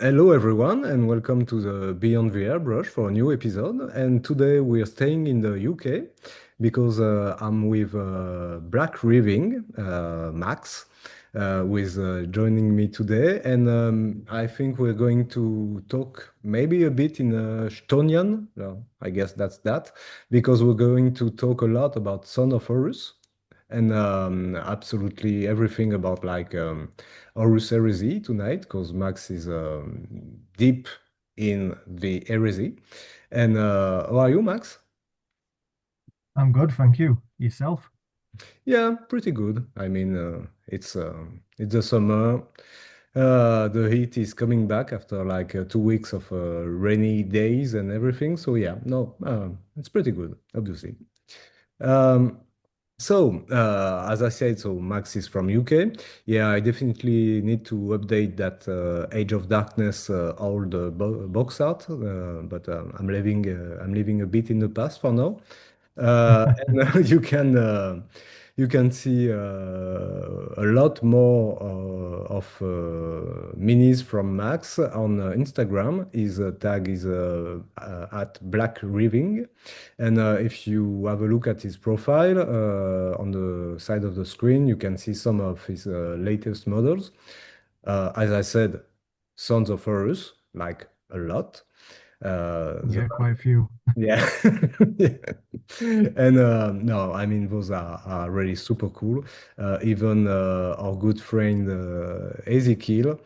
Hello everyone, and welcome to the Beyond the Airbrush for a new episode. And today we are staying in the UK because I'm with Blackreaving, Max, who is joining me today. And I think we're going to talk maybe a bit in Chtonian. I guess that's that, because we're going to talk a lot about Son of Horus and absolutely everything about Horus Heresy tonight, because Max is deep in the heresy. And how are you, Max? I'm good, thank you. Yourself? Yeah, pretty good. I mean, it's the summer. The heat is coming back after 2 weeks of rainy days and everything. So yeah, no, it's pretty good, obviously. Um, So, as I said, so Max is from UK. Yeah, I definitely need to update that Age of Darkness old box art, but I'm living a bit in the past for now. And you can see a lot more of minis from Max on Instagram. His tag is at Blackreaving. And if you have a look at his profile on the side of the screen, you can see some of his latest models. As I said, Sons of Horus, like a lot. Yeah, quite a few. Yeah. Yeah. And no, I mean, those are really super cool. Even our good friend Ezekiel,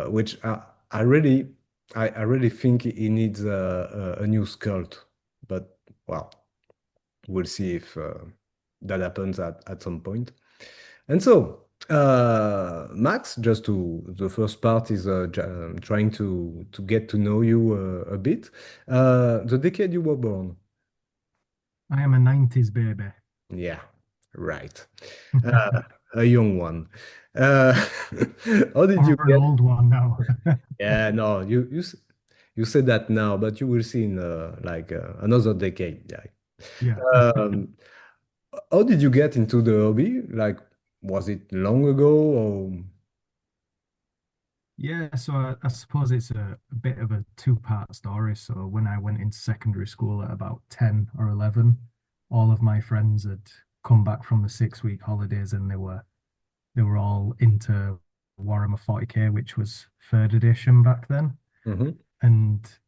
which I really, I really think he needs a new sculpt. But well, we'll see if that happens at some point. And so, Max, just to the first part is trying to get to know you a bit. The decade you were born. I am a 90s baby. Yeah, right. Uh, a young one. Uh, how did you Or an get? old one now. Yeah, no, you said that now, but you will see in another decade. Yeah. Yeah. Um, how did you get into the hobby? Like, was it long ago or? Yeah, so I suppose it's a bit of a two-part story. So when I went into secondary school at about 10 or 11, all of my friends had come back from the 6-week holidays and they were all into Warhammer 40K, which was third edition back then. Mhm. And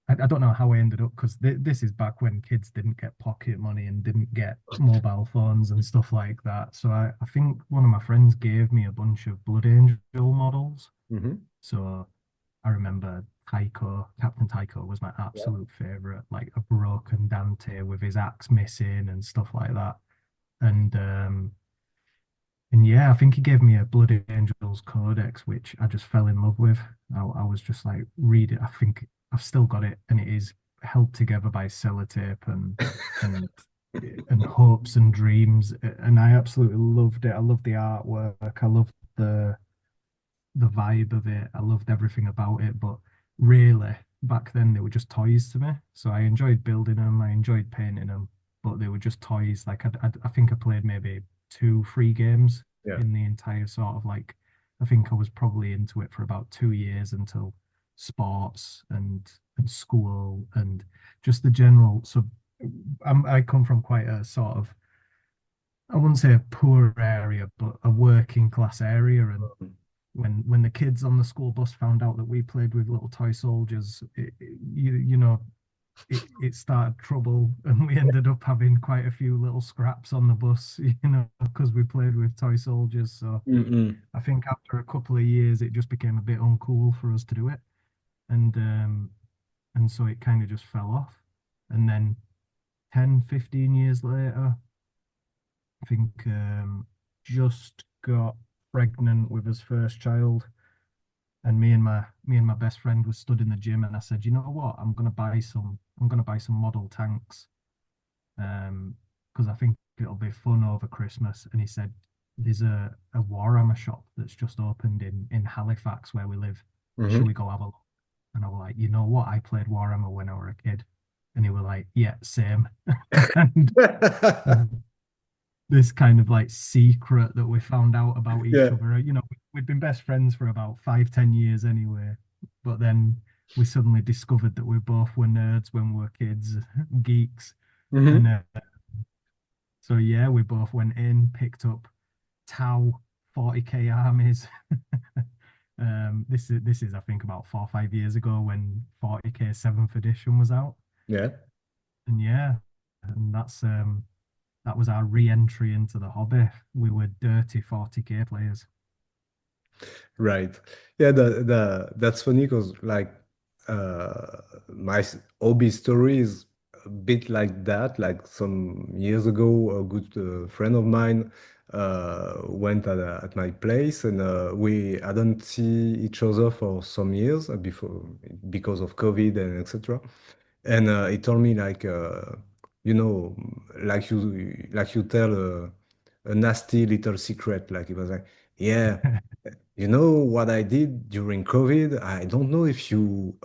I don't know how I ended up because this is back when kids didn't get pocket money and didn't get mobile phones and stuff like that. So I think one of my friends gave me a bunch of Blood Angel models. Mhm. So I remember Captain Tycho was my Yeah. absolute favorite, like a broken Dante with his axe missing and stuff like that. And um and yeah, I think he gave me a Blood Angels Codex, which I just fell in love with. I was just like, read it. I think I've still got it, and it is held together by sellotape and and hopes and dreams. And I absolutely loved it. I loved the artwork. I loved the vibe of it. I loved everything about it. But really, back then they were just toys to me. So I enjoyed building them. I enjoyed painting them, but they were just toys. Like I think I played maybe two free games Yeah. in the entire sort of like. I think I was probably into it for about 2 years until sports and school and just the general. So I come from quite a sort of I wouldn't say a poor area, but a working class area. And when the kids on the school bus found out that we played with little toy soldiers, it started trouble, and we ended up having quite a few little scraps on the bus, because we played with toy soldiers. So Mm-mm. I think after a couple of years, it just became a bit uncool for us to do it, and so it kind of just fell off. And then 10, 15 years later, I think just got pregnant with his first child, and me and my best friend was stood in the gym, and I said, you know what, I'm gonna buy some model tanks, because I think it'll be fun over Christmas. And he said, there's a Warhammer shop that's just opened in Halifax where we live. Should Mhm. we go have a look? And I was like, you know what, I played Warhammer when I were a kid. And he was like, yeah, same. and this kind of like secret that we found out about each Yeah. other. We'd been best friends for about 5, 10 years anyway. But then we suddenly discovered that we both were nerds when we were kids, geeks. And Hmm. so yeah, we both went in, picked up Tau 40k armies. This is I think about 4 or 5 years ago when 40k seventh edition was out. Yeah. And yeah, and that was our re-entry into the hobby. We were dirty 40k players. Right. Yeah, that's funny because like my hobby story is a bit like that. Like some years ago, a good friend of mine went at my place, and we hadn't see each other for some years before because of COVID and etc. And he told me like you know like you tell a nasty little secret. Like he was like, yeah. You know what I did during COVID? I don't know if you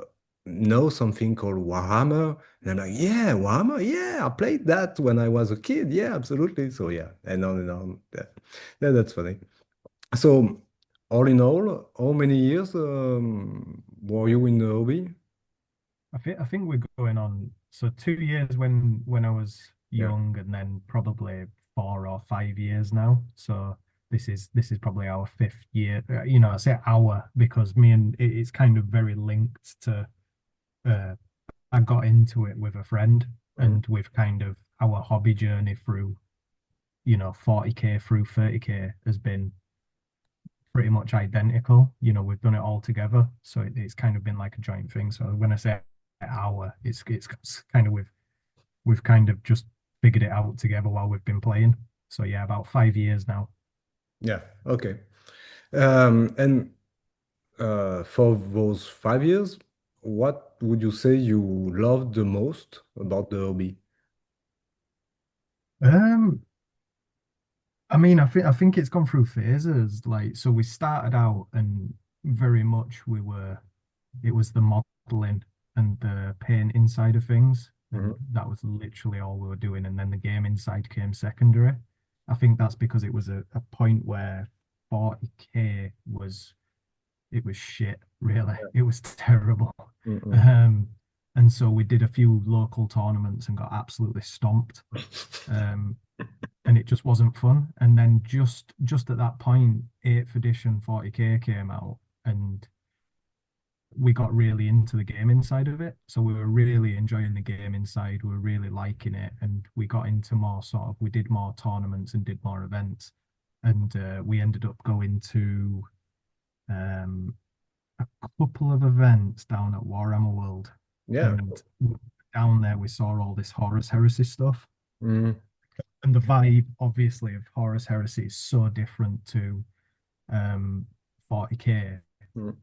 know something called Warhammer. And I'm like, yeah, Warhammer? Yeah, I played that when I was a kid. Yeah, absolutely. So yeah, and on and on. Yeah, yeah, that's funny. So all in all, how many years were you in the hobby? I think we're going on 2 years when I was Yeah. young, and then probably 4 or 5 years now. So this is probably our fifth year. I say our because me and it's kind of very linked to. Uh, I got into it with a friend, Mhm. and we've kind of our hobby journey through 40k through 30k has been pretty much identical. We've done it all together, so it's kind of been like a joint thing. So when I say our, it's kind of we've kind of just figured it out together while we've been playing. So yeah, about 5 years now. Yeah. Okay. And for those 5 years, what would you say you loved the most about the hobby? Um, I mean, I think it's gone through phases. Like, so we started out and very much it was the modeling and the painting side of things, and Mhm. that was literally all we were doing. And then the gaming side came secondary. I think that's because it was a point where 40k it was shit, really. It was terrible. Mm-mm. Um, and so we did a few local tournaments and got absolutely stomped. Um, and it just wasn't fun. And then just at that point, 8th edition 40k came out, and we got really into the gaming side of it. So we were really enjoying the gaming side. We were really liking it, and we got into more we did more tournaments and did more events, and we ended up going to um, a couple of events down at Warhammer World, Yeah. and down there we saw all this Horus Heresy stuff. Mm, And the vibe, obviously, of Horus Heresy is so different to um, 40k. mm,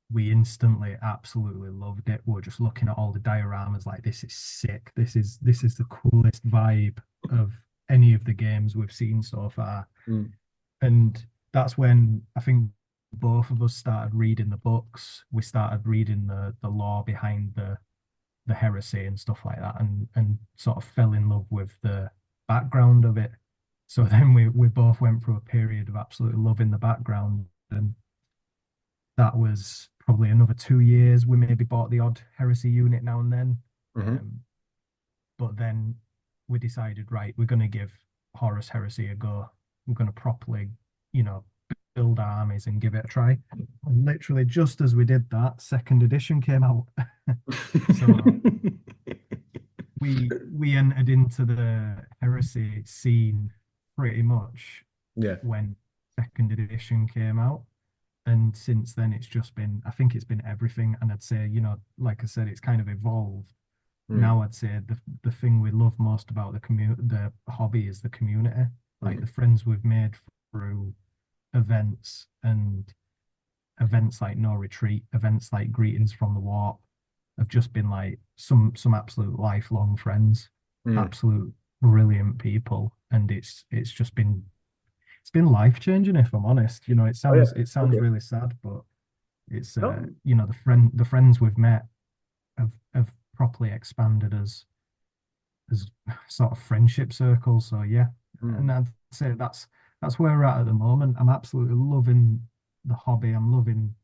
We instantly absolutely loved it. We are just looking at all the dioramas like this is sick. This is the coolest vibe of any of the games we've seen so far. mm, And that's when I think both of us started reading the books. We started reading the lore behind the heresy and stuff like that, and sort of fell in love with the background of it. So then we both went through a period of absolutely loving the background, and that was probably another 2 years. We maybe bought the odd heresy unit now and then, mhm. but then we decided, right, we're going to give Horus Heresy a go. We're going to properly, you know, build armies and give it a try. And literally, just as we did that, second edition came out. So we entered into the heresy scene pretty much Yeah. when second edition came out. And since then, it's just been, I think it's been everything. And I'd say, like I said, it's kind of evolved. Mm, Now I'd say the thing we love most about the hobby is the community, like mhm. the friends we've made through events and events like No Retreat, events like Greetings from the Warp have just been like some absolute lifelong friends, Mm. absolute brilliant people, and it's been life changing if I'm honest. It Oh yeah. sounds it sounds Okay. really sad, but it's No. the friends we've met have properly expanded as sort of friendship circles. So yeah, and Mm. I'd say that's where we're at the moment. I'm absolutely loving the hobby. I'm loving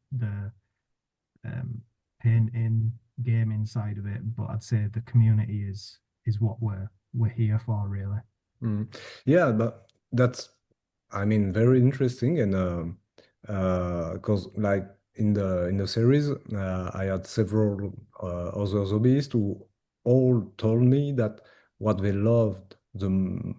um, painting, gaming side of it, but I'd say the community is what we're here for, really. Mm. Yeah, but that's, I mean, very interesting, and because like in the series, I had several other hobbyists who all told me that what they loved the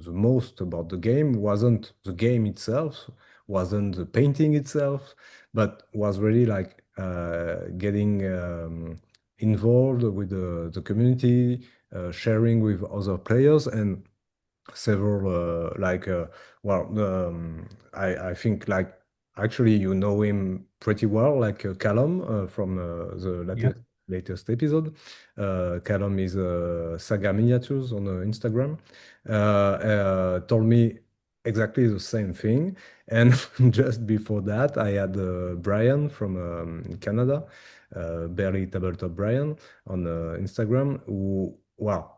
most about the game wasn't the game itself, wasn't the painting itself, but was really like getting involved with the community, sharing with other players, and several well I think like actually you know him pretty well, like Callum from the Yeah, latest episode. Callum is Saga Miniatures on Instagram, told me exactly the same thing. And just before that I had Brian from Canada, barely tabletop Brian on Instagram, who, wow,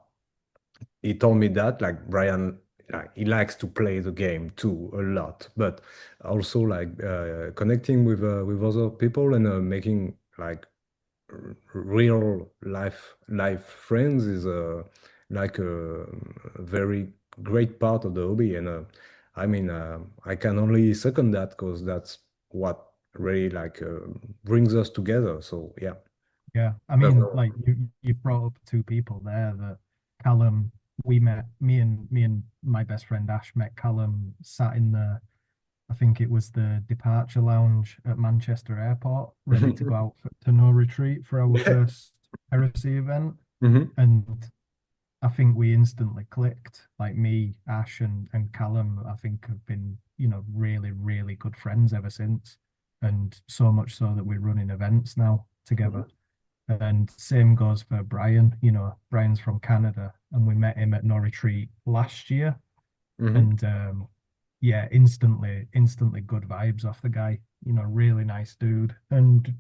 he told me that like Brian, like, he likes to play the game too a lot, but also like connecting with other people and making like real life friends is like a very great part of the hobby. And I mean, I can only second that because that's what really like brings us together. So yeah. yeah. I That's mean, all. like you brought up two people there that Callum, we met, me and my best friend Ash met Callum sat in the, I think it was the departure lounge at Manchester Airport, ready to go out to no retreat for our Yeah. first heresy event. Hmm. And I think we instantly clicked. Like me, Ash, and Callum, I think have been, really, really good friends ever since. And so much so that we're running events now together. And same goes for Brian. Brian's from Canada, and we met him at No Retreat last year. Hmm. And yeah, instantly good vibes off the guy. Really nice dude. And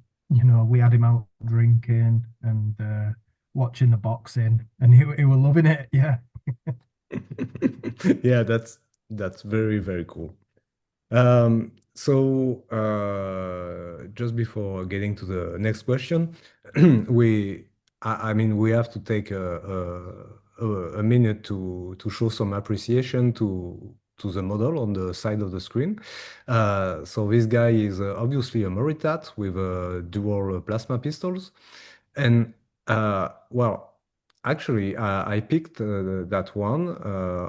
we had him out drinking and watching the boxing, and he was loving it. Yeah, Yeah, that's very, very cool. So just before getting to the next question, I mean, we have to take a minute to show some appreciation to the model on the side of the screen. So this guy is obviously a Moritat with dual plasma pistols, and well, actually, I picked that one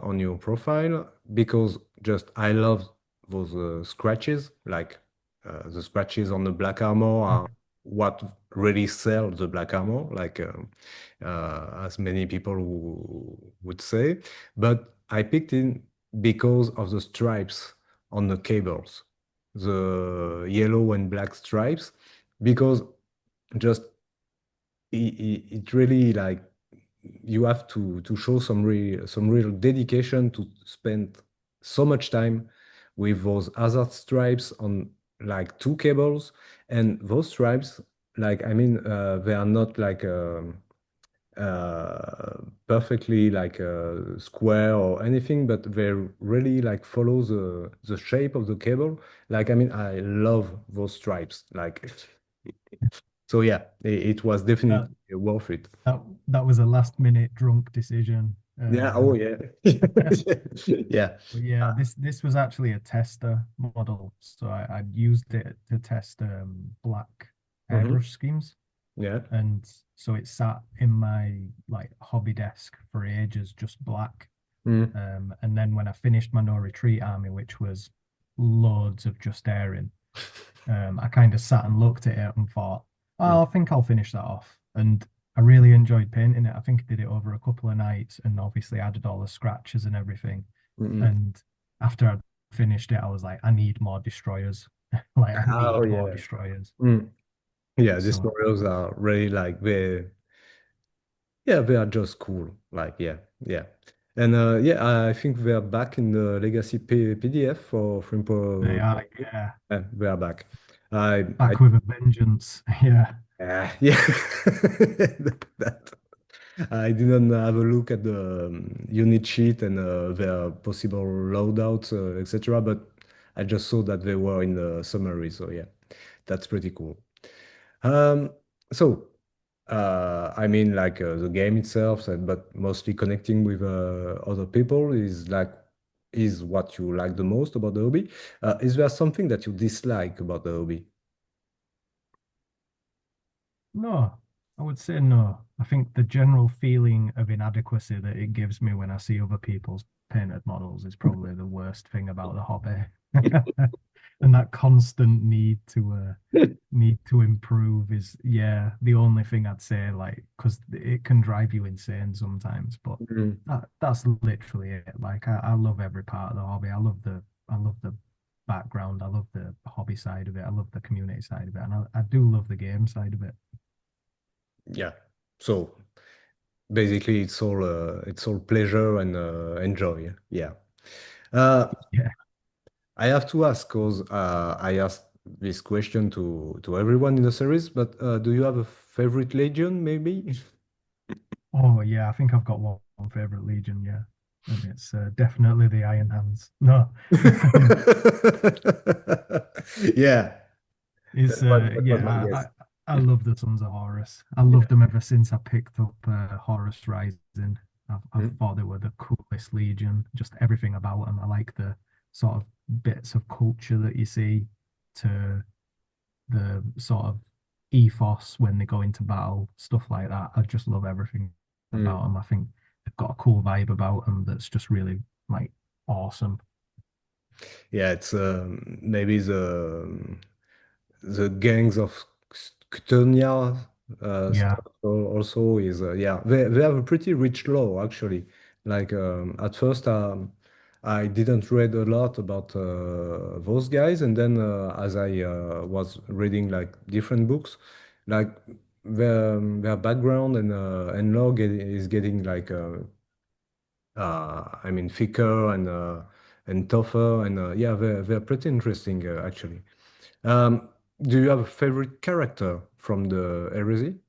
on your profile because just I love those scratches, like the scratches on the black armor are what really sell the black armor, like as many people would say. But I picked it because of the stripes on the cables, the yellow and black stripes, because just it really like you have to show some real dedication to spend so much time with those hazard stripes on like two cables. And those stripes, like I mean they are not like perfectly like square or anything, but they really like follow the shape of the cable. Like I mean, I love those stripes, like so yeah, it was that definitely worth it. that was a last minute drunk decision. Yeah. Oh, yeah. Yeah. But yeah, this was actually a tester model, so I used it to test black Hmm. airbrush schemes. Yeah. And so it sat in my like hobby desk for ages, just black. Mm. And then when I finished my no retreat army, which was loads of just airing, I kind of sat and looked at it and thought, Mm. oh, I think I'll finish that off. And I really enjoyed painting it. I think I did it over a couple of nights and obviously added all the scratches and everything. Mm. And after I'd finished it, I was like, I need more destroyers. Like I Oh, need more yeah. destroyers. Mm. Yeah, these So tutorials are really like yeah, they are just cool. Like, yeah, yeah. And yeah, I think they are back in the Legacy PDF for they Frimpo. are, yeah, Yeah, they are back. I back with a vengeance. Yeah. yeah, that I didn't have a look at the unit sheet and their possible loadouts, etc. But I just saw that they were in the summary. So yeah, that's pretty cool. Um, so, I mean, like the game itself, but mostly connecting with other people is what you like the most about the hobby. Is there something that you dislike about the hobby? No, I would say no. I think the general feeling of inadequacy that it gives me when I see other people's painted models is probably the worst thing about the hobby. And that constant need to improve is, yeah, the only thing I'd say, like, because it can drive you insane sometimes, but Mm. that's literally it. Like, I love every part of the hobby. I love the background. I love the hobby side of it. I love the community side of it, and I do love the game side of it. Yeah. So basically, it's all pleasure and enjoy. Yeah. Uh, Yeah. I have to ask because I asked this question to everyone in the series, but do you have a favorite legion, maybe? Oh yeah, I think I've got one favorite Legion. Yeah, and it's definitely the Iron Hands. No, Yeah, it's that was my yeah. guess. I love the Sons of Horus. I loved them ever since I picked up Horus Rising. I've Mm, thought they were the coolest Legion. Just everything about them. I like the sort of bits of culture that you see, to the sort of ethos when they go into battle, stuff like that. I just love everything mm. about them. I think they've got a cool vibe about them that's just really like awesome. Yeah, it's maybe the gangs of Chtonian Yeah. stuff also is yeah they have a pretty rich lore actually. Like at first I didn't read a lot about those guys, and then as I was reading like different books, like their background and lore is getting like I mean thicker and tougher, and yeah they're pretty interesting actually. Do you have a favorite character from the Heresy?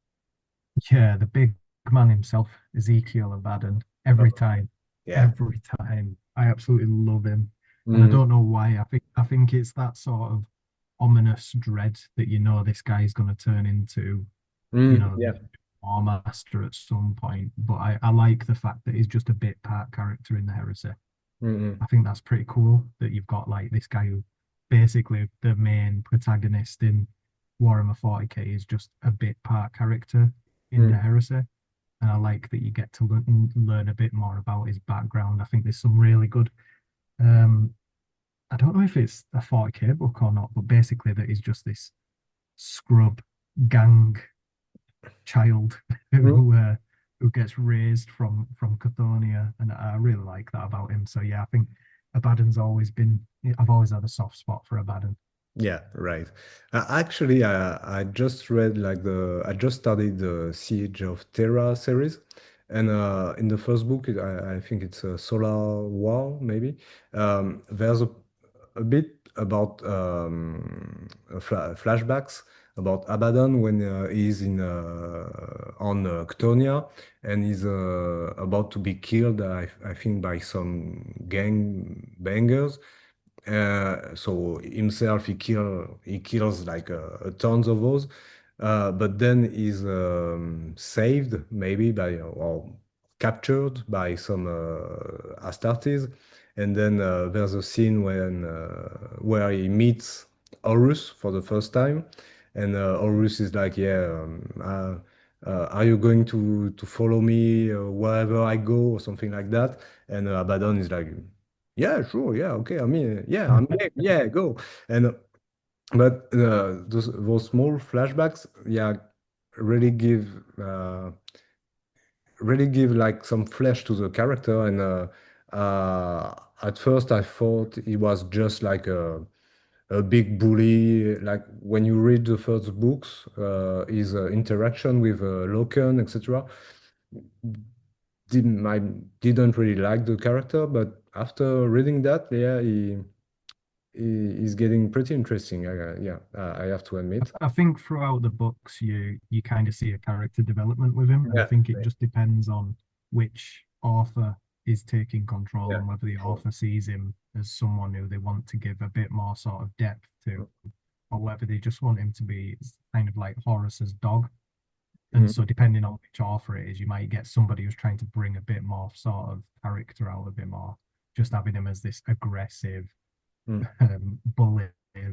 Yeah, the big man himself, Ezekiel Abaddon, every Oh, time, yeah. every time. I absolutely love him. And I Mm, don't know why. I think it's that sort of ominous dread that you know this guy's gonna turn into, yeah. the War Master at some point. But I like the fact that he's just a bit part character in the Heresy. Mm, I think that's pretty cool that you've got like this guy who basically the main protagonist in Warhammer 40k is just a bit part character in the mm, Heresy. And I like that you get to learn a bit more about his background. I think there's some really good. Um, I don't know if it's a 40k book or not, but basically that is just this scrub gang child mm. who gets raised from Chthonia, and I really like that about him. So yeah, I think Abaddon's always been. I've always had a soft spot for Abaddon. Yeah, right. Actually, I just read like I just started the Siege of Terra series, and in the first book, I think it's a Solar War, maybe. There's a bit about flashbacks about Abaddon when he's in on Ctonia and he's about to be killed, I think, by some gang bangers. So himself, he kills like tons of those, but then he's saved maybe by or captured by some Astartes, and then there's a scene where he meets Horus for the first time, and Horus is like, yeah, are you going to follow me wherever I go or something like that? And Abaddon is like, yeah, sure. Yeah, okay. I mean, yeah, I'm game. Yeah, go. And but those small flashbacks, yeah, really give really give like some flesh to the character. And at first, I thought he was just like a big bully. Like when you read the first books, his interaction with Loken, etc. I didn't really like the character, but after reading that, yeah, he's getting pretty interesting. Yeah, I have to admit. I think throughout the books, you kind of see a character development with him, and I Yeah, think it just depends on which author is taking control yeah, and whether the sure. author sees him as someone who they want to give a bit more sort of depth to. or whether they just want him to be kind of like Horus's dog. And Mm, so depending on which author it is, you might get somebody who's trying to bring a bit more sort of character out, a bit more, just having him as this aggressive mm. bully,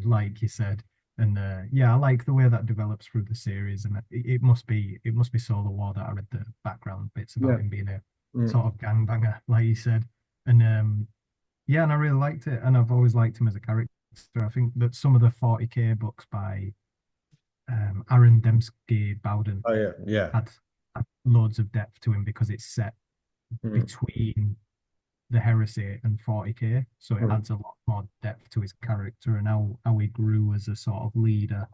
like you said. And yeah, I like the way that develops through the series, and it must be Solar War that I read the background bits Yeah. about him being a Mm. sort of gangbanger, like you said. And yeah, and I really liked it, and I've always liked him as a character. I think that some of the 40K books by Aaron Dembski Bowden Oh yeah, yeah. had, had loads of depth to him because it's set Mm. between the Heresy and 40K, so it Mm. adds a lot more depth to his character and how he grew as a sort of leader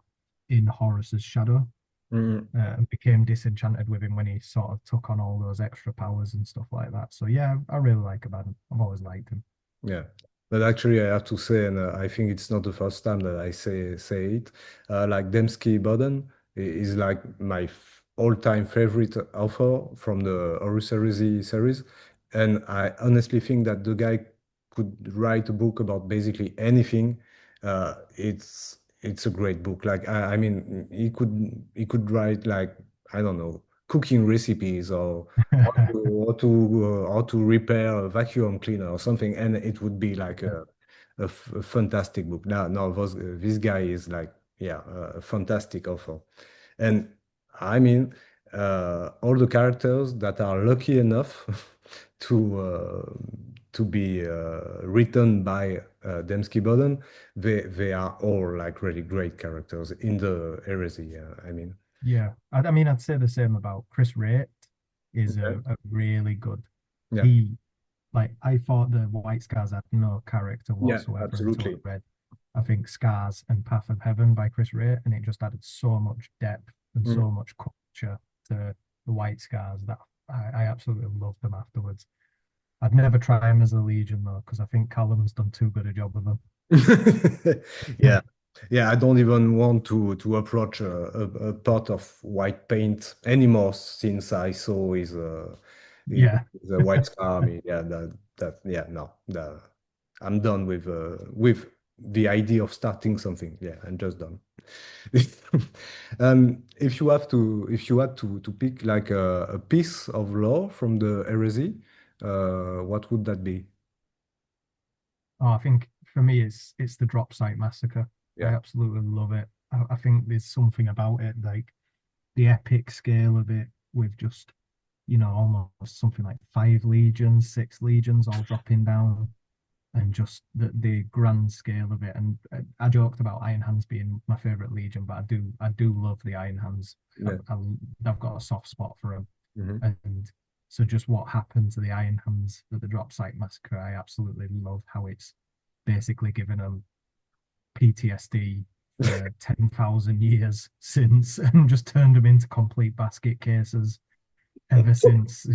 in Horus's shadow. Mm. And became disenchanted with him when he sort of took on all those extra powers and stuff like that. So yeah, I really like about him. I've always liked him. Yeah, but actually, I have to say, and I think it's not the first time that I say it. Like Dembski Bowden is like my all-time favorite author from the Horus Heresy series, and I honestly think that the guy could write a book about basically anything. It's a great book. Like I mean, he could write like I don't know cooking recipes or how to repair a vacuum cleaner or something, and it would be like a fantastic book. Now this guy is like yeah a fantastic author, and I mean all the characters that are lucky enough to uh, to be written by Dembski Bowden, they are all like really great characters in the heresy. I mean, Yeah, I mean, I'd say the same about Chris Rate. Is okay. a really good. Yeah, He like I thought the White Scars had no character yeah, whatsoever until I absolutely. read, I think, Scars and Path of Heaven by Chris Ray, and it just added so much depth and Mm. so much culture to the White Scars that I absolutely loved them afterwards. I'd never try them as a Legion though, because I think Callum's done too good a job of them. Yeah, yeah. I don't even want to approach a pot of white paint anymore since I saw his, Yeah, his white scar army. Yeah, that yeah no, I'm done with the idea of starting something. Yeah, I'm just done. If you had to pick like a piece of lore from the heresy, what would that be? oh, I think for me it's the Drop Site Massacre. I Yeah, absolutely love it. I think there's something about it, like the epic scale of it, with just almost something like 5 legions, 6 legions all dropping down, and just the grand scale of it. And I joked about Iron Hands being my favorite legion, but I do love the Iron Hands. yeah. I've got a soft spot for them, Mhm. and so just what happened to the Iron Hands for the Drop Site Massacre, I absolutely love how it's basically given them PTSD for 10,000 years since, and just turned them into complete basket cases ever since,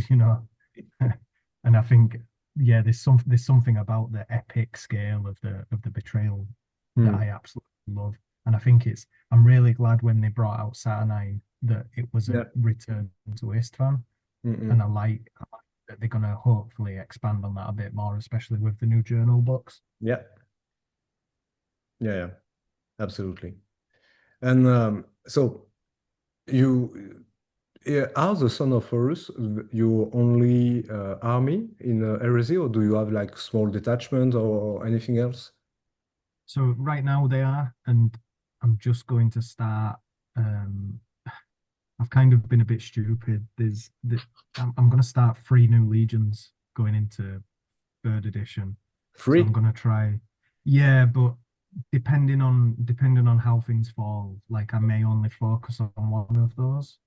And I think, yeah, there's something about the epic scale of the betrayal that Mm. I absolutely love. And I think I'm really glad when they brought out Saturnine that it was a Yeah. return to Istvan. And Mm-mm. I like that they're gonna hopefully expand on that a bit more, especially with the new journal books. Yeah. Yeah. Yeah. Absolutely. And so you are the son of Horus your only army in Heresy, or do you have like small detachment or anything else? So right now they are, and I'm just going to start. Um, I've kind of been a bit stupid. I'm going to start 3 new legions going into third edition. So I'm Free? going to try. Yeah, but depending on how things fall, like I may only focus on one of those,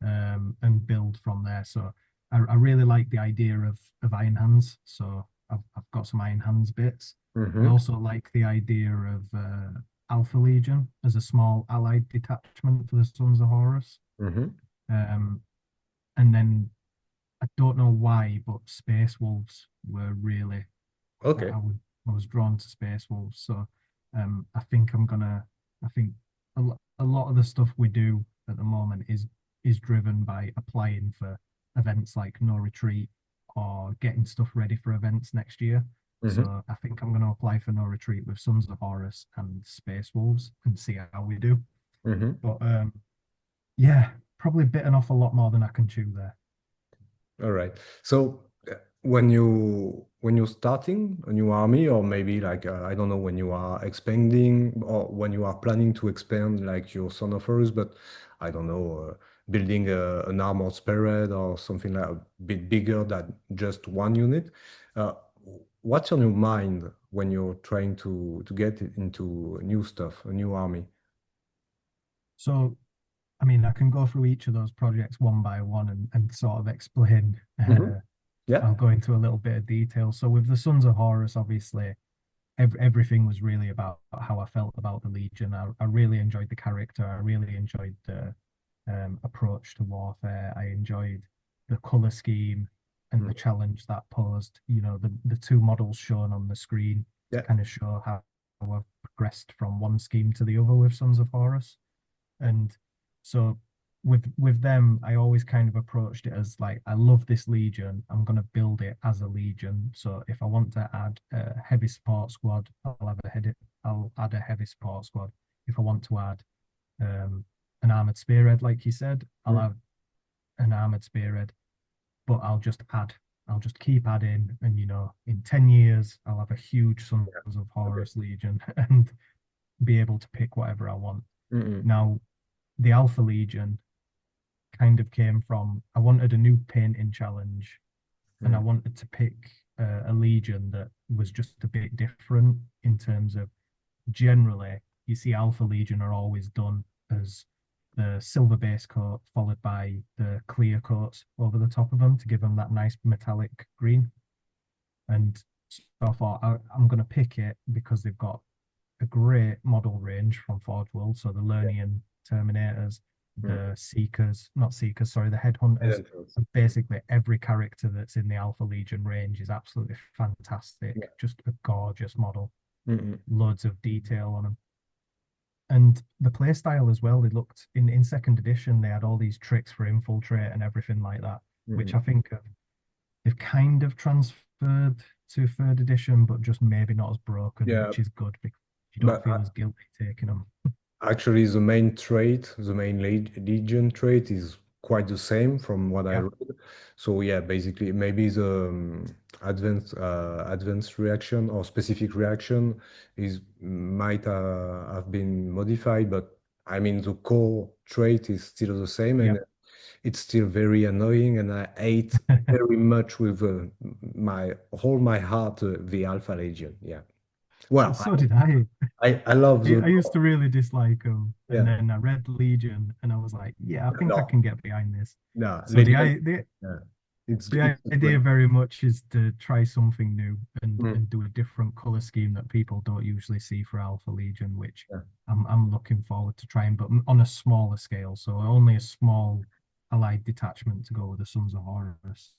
and build from there. So I really like the idea of Iron Hands. So I've got some Iron Hands bits. I Mm-hmm. also like the idea of Alpha Legion as a small allied detachment for the Sons of Horus. Mm-hmm. Um, and then I don't know why, but Space Wolves were really I, Okay. I was I was drawn to Space Wolves. So I think I think a lot of the stuff we do at the moment is driven by applying for events like No Retreat or getting stuff ready for events next year. Hmm. So I think I'm going to apply for no retreat with Sons of Horus and Space Wolves and see how we do. Hmm. But yeah, probably bitten off a lot more than I can chew there. All right. So when you're starting a new army, or maybe like I don't know, when you are expanding or when you are planning to expand like your Son of Horus, but I don't know, building an armored spirit or something like a bit bigger than just one unit. Uh, what's on your mind when you're trying to get into new stuff, a new army? So, I mean, I can go through each of those projects one by one and sort of explain. Hmm. Yeah. I'll go into a little bit of detail. So, with the Sons of Horus, obviously, everything was really about how I felt about the Legion. I really enjoyed the character. I really enjoyed the approach to warfare. I enjoyed the color scheme and the Mhm. challenge that posed. You know, the two models shown on the screen Yeah. kind of show how I've progressed from one scheme to the other with Sons of Horus. And so with them, I always kind of approached it as like, I love this Legion. I'm going to build it as a Legion. So if I want to add a heavy support squad, I'll add a heavy support squad. If I want to add an armored spearhead, like you said, I'll Mhm. have an armored spearhead, but I'll just keep adding. And, you know, in 10 years, I'll have a huge Sons Yeah. of Okay. Horus Legion and be able to pick whatever I want. Mm-mm. Now, the Alpha Legion kind of came from I wanted a new painting challenge and I Mm. wanted to pick a Legion that was just a bit different in terms of generally, you see Alpha Legion are always done as the silver base coat followed by the clear coats over the top of them to give them that nice metallic green. And so I thought I'm going to pick it because they've got a great model range from Forge World. So the Yeah. Lernian Terminators, Mm. the Seekers, not Seekers, sorry, the Headhunters, Identicals. and basically every character that's in the Alpha Legion range is absolutely Yeah. fantastic. Just a gorgeous model, Mm-mm. loads of detail on them. And the playstyle as well, they looked in second edition, they had all these tricks for infiltrate and everything like that, which Mm-mm. I think they've kind of transferred to third edition, but just maybe not as broken, Yeah, which is good because you don't but feel as guilty taking them. actually, the main trait, the main legion trait is quite the same from what I Yeah, read. So yeah, basically, maybe the advanced reaction or specific reaction is might have been modified, but I mean the core trait is still the same, yeah. and it's still very annoying, and I hate very much with my whole my heart the Alpha Legion. Yeah. Well, So did I. I love the I used to really dislike them, and yeah. then I read Legion, and I was like, yeah, I think I No, can get behind this. no, So Legion. the Yeah, it's the great. idea very much is to try something new Mm, and do a different color scheme that people don't usually see for Alpha Legion, which yeah. I'm looking forward to trying, but on a smaller scale. So only a small allied detachment to go with the Sons of Horus.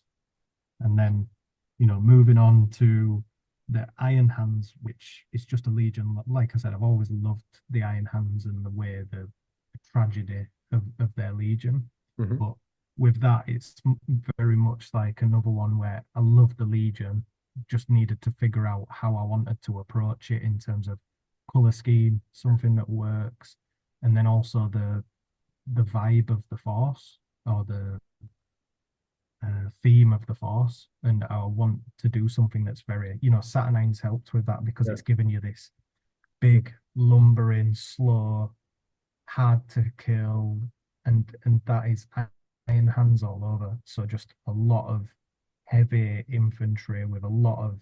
And then, you know, moving on to the Iron Hands, which is just a legion. Like I said, I've always loved the Iron Hands and the way the tragedy of their legion. Mhm. But with that, it's very much like another one where I love the legion, just needed to figure out how I wanted to approach it in terms of color scheme, something that works, and then also the vibe of the force or the theme of the Force, and I want to do something that's very, you know, Saturnine's helped with that because Yeah. it's given you this big, lumbering, slow, hard to kill, and that is Iron Hands all over. So just a lot of heavy infantry with a lot of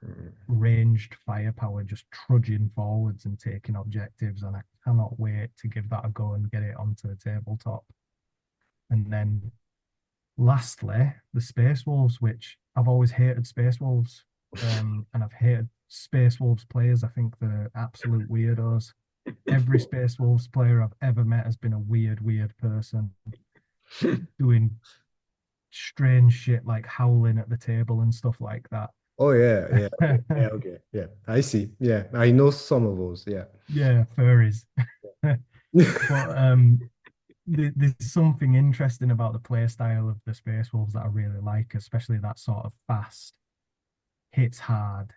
Mm. ranged firepower, just trudging forwards and taking objectives, and I cannot wait to give that a go and get it onto the tabletop. And then lastly, the Space Wolves, which I've always hated Space Wolves, and I've hated Space Wolves players. I think they're absolute weirdos. Every Space Wolves player I've ever met has been a weird person doing strange shit like howling at the table and stuff like that. Oh yeah, yeah, okay, yeah, okay, yeah. I see. Yeah, I know some of those. Yeah. Yeah, furries. But there's something interesting about the play style of the Space Wolves that I really like, especially that sort of fast, hits hard.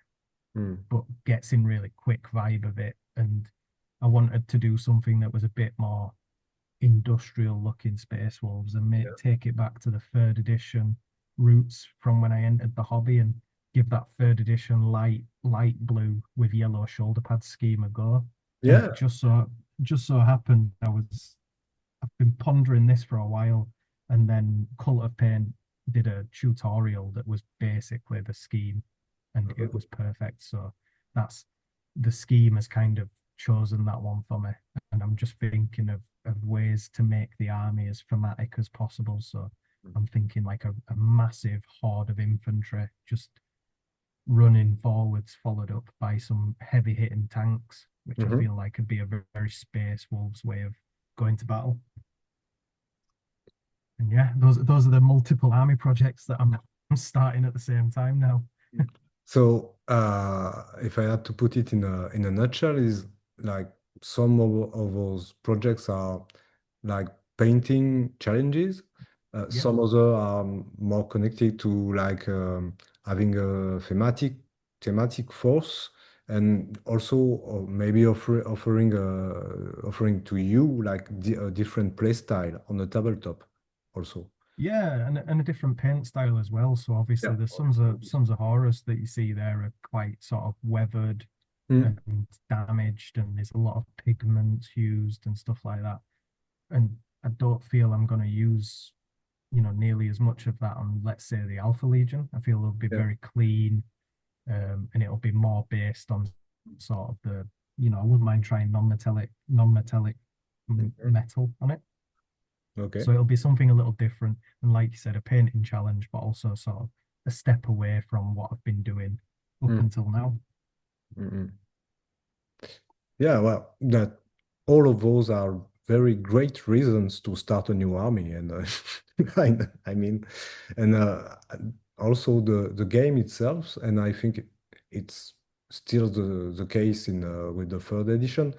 Mm. but gets in really quick vibe of it. And I wanted to do something that was a bit more industrial looking Space Wolves and take it back to the third edition roots from when I entered the hobby and give that third edition light blue with yellow shoulder pad scheme a go. And Yeah. just so happened I've been pondering this for a while, and then Cult of Pain did a tutorial that was basically the scheme, and it was perfect. So that's the scheme has kind of chosen that one for me, and I'm just thinking of ways to make the army as thematic as possible. So I'm thinking like a massive horde of infantry just running forwards, followed up by some heavy hitting tanks, which I Mhm. feel like could be a very Space Wolves way of going to battle. And yeah, those are the multiple army projects that I'm starting at the same time now. So, if I had to put it in a nutshell, is like some of those projects are like painting challenges. Yeah. Some other are more connected to like having a thematic force, and also maybe offering to you like a different play style on the tabletop also. Yeah, and a different paint style as well. So Yeah. obviously the Sons of Horus that you see there are quite sort of weathered Mm, and damaged, and there's a lot of pigments used and stuff like that. And I don't feel I'm going to use, nearly as much of that on, let's say, the Alpha Legion. I feel it'll be yeah. very clean, and it'll be more based on sort of I wouldn't mind trying non-metallic Mhm. metal on it. Okay. So it'll be something a little different. And like you said, a painting challenge, but also sort of a step away from what I've been doing up Mm, until now. mm, mm. Yeah, well, that all of those are very great reasons to start a new army, and I mean, and also the game itself, and I think it's still the case in with the third edition,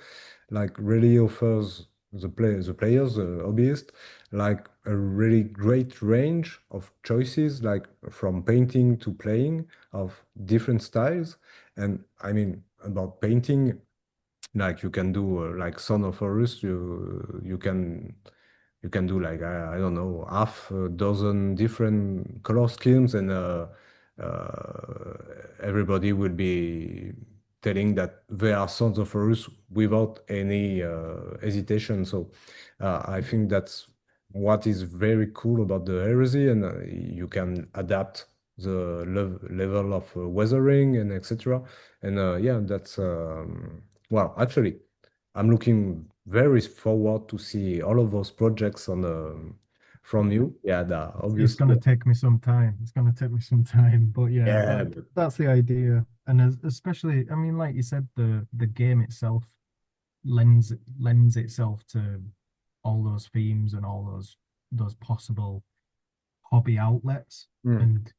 like really offers the players, the hobbyist, like a really great range of choices, like from painting to playing of different styles, and I mean about painting. Like you can do like Son of Horus, you can do like I don't know half a dozen different color schemes, and everybody will be telling that they are Sons of Horus without any hesitation. So I think that's what is very cool about the heresy, and you can adapt the level of weathering and etc. And yeah, that's well, actually, I'm looking very forward to see all of those projects on from you. Yeah, that It's going obviously. to take me some time. It's going to take me some time, but yeah, Yeah, but that's the idea. And especially, I mean, like you said, the game itself lends itself to all those themes and all those possible hobby outlets. mm, And